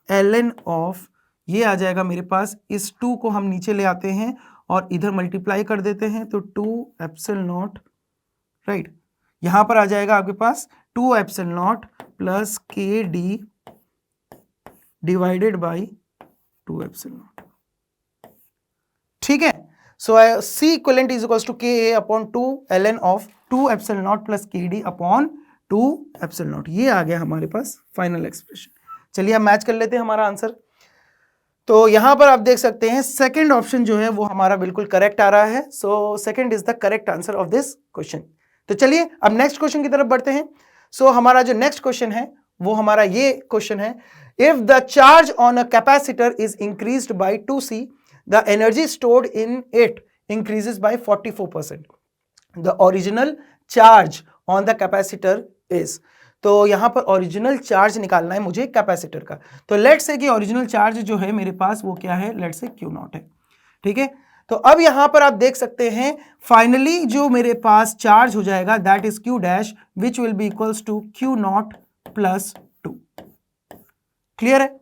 ln of, ये आ जाएगा मेरे पास, इस 2 को हम नीचे ले आते हैं और इधर मल्टीप्लाई कर देते हैं तो 2 एप्सिलॉन नॉट, राइट। यहां पर आ जाएगा आपके पास 2 epsilon naught plus KD divided by 2 epsilon naught. ठीक है, so C equivalent is equals to KA upon 2 ln of 2 epsilon naught plus KD upon 2 epsilon naught. ये आ गया हमारे पास फाइनल एक्सप्रेशन। चलिए हम मैच कर लेते हैं हमारा आंसर। तो यहां पर आप देख सकते हैं सेकंड ऑप्शन जो है वो हमारा बिल्कुल करेक्ट आ रहा है। So second is the correct answer of this question. तो चलिए अब नेक्स्ट क्वेश्चन की तरफ बढ़ते हैं। सो हमारा जो नेक्स्ट क्वेश्चन है वो हमारा ये क्वेश्चन है, if the charge on a capacitor is increased by 2C, the energy stored in it increases by 44%. The original charge on the capacitor is, तो यहां पर ओरिजिनल चार्ज निकालना है मुझे कैपेसिटर का। तो लेट्स से कि ओरिजिनल चार्ज जो है मेरे पास वो क्या है, लेट्स से Q नॉट है। ठीक है, तो अब यहां पर आप देख सकते हैं फाइनली जो मेरे पास चार्ज हो जाएगा that is Q dash which will be equals to Q naught plus 2। Clear है।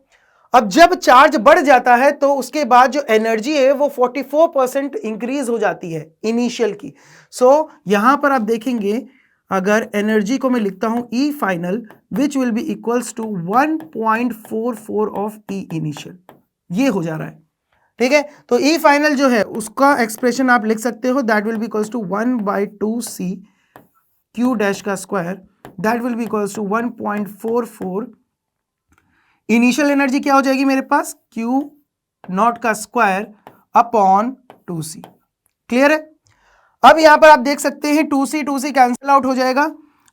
अब जब चार्ज बढ़ जाता है तो उसके बाद जो एनर्जी है वो 44% इंक्रीज हो जाती है इनिशियल की। सो यहां पर आप देखेंगे अगर एनर्जी को मैं लिखता हूं E final which will be equals to 1.44 of E initial, ये हो जा रहा है। ठीक है, तो E फाइनल जो है उसका एक्सप्रेशन आप लिख सकते हो that will be equals to 1/2C Q dash का square that will be equals to 1.44। Initial energy क्या हो जाएगी मेरे पास, Q नॉट का स्क्वायर अपॉन 2C। क्लियर है। अब यहां पर आप देख सकते हैं 2C कैंसिल आउट हो जाएगा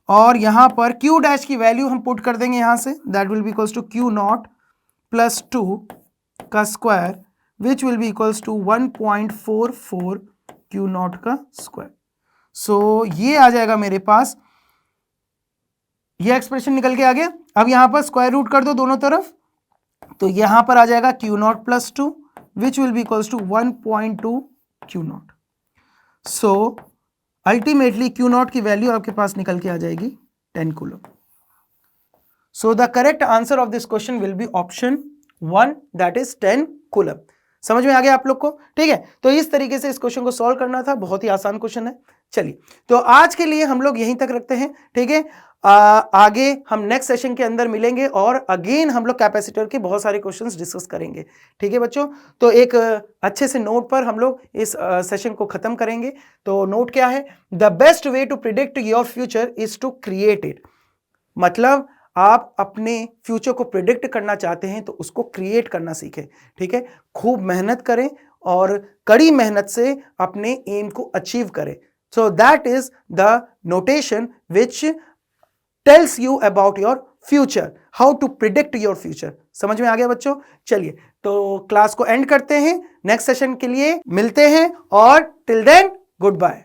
और यहां पर Q डैश की वैल्यू हम पुट कर देंगे यहां से, that will be equals to Q naught plus 2 का square which will be equals to 1.44 Q naught का स्क्वायर। सो ये आ जाएगा मेरे पास, ये एक्सप्रेशन निकल के आ गया। अब यहां पर स्क्वायर रूट कर दो दोनों तरफ, तो यहां पर आ जाएगा Q naught plus 2 which will be equals to 1.2 Q naught. So ultimately Q naught की वैल्यू आपके पास निकल के आ जाएगी 10 coulomb. So the correct answer of this question will be option 1 that is 10 coulomb. समझ में आ गया आप लोग को। ठीक है, तो इस तरीके से इस क्वेश्चन को सॉल्व करना था, बहुत ही आसान क्वेश्चन है। चलिए तो आज के लिए हम लोग यहीं तक रखते हैं। ठीक है, आगे हम नेक्स्ट सेशन के अंदर मिलेंगे और अगेन हम लोग कैपेसिटर के बहुत सारे क्वेश्चंस डिस्कस करेंगे। ठीक है बच्चों, तो एक अच्छे से नोट पर हम लोग इस सेशन को खत्म करेंगे। तो नोट क्या है, the best way to predict your future is to create it. मतलब आप अपने फ्यूचर को प्रिडिक्ट करना चाहते हैं तो उसको क्रिएट करना सीखें। ठीक है, खूब मेहनत करें और कड़ी मेहनत से अपने एम को अचीव करें। सो that is the notation which tells you about your future, how to predict your future। समझ में आ गया बच्चों। चलिए तो क्लास को एंड करते हैं, नेक्स्ट सेशन के लिए मिलते हैं और टिल देन गुड बाय।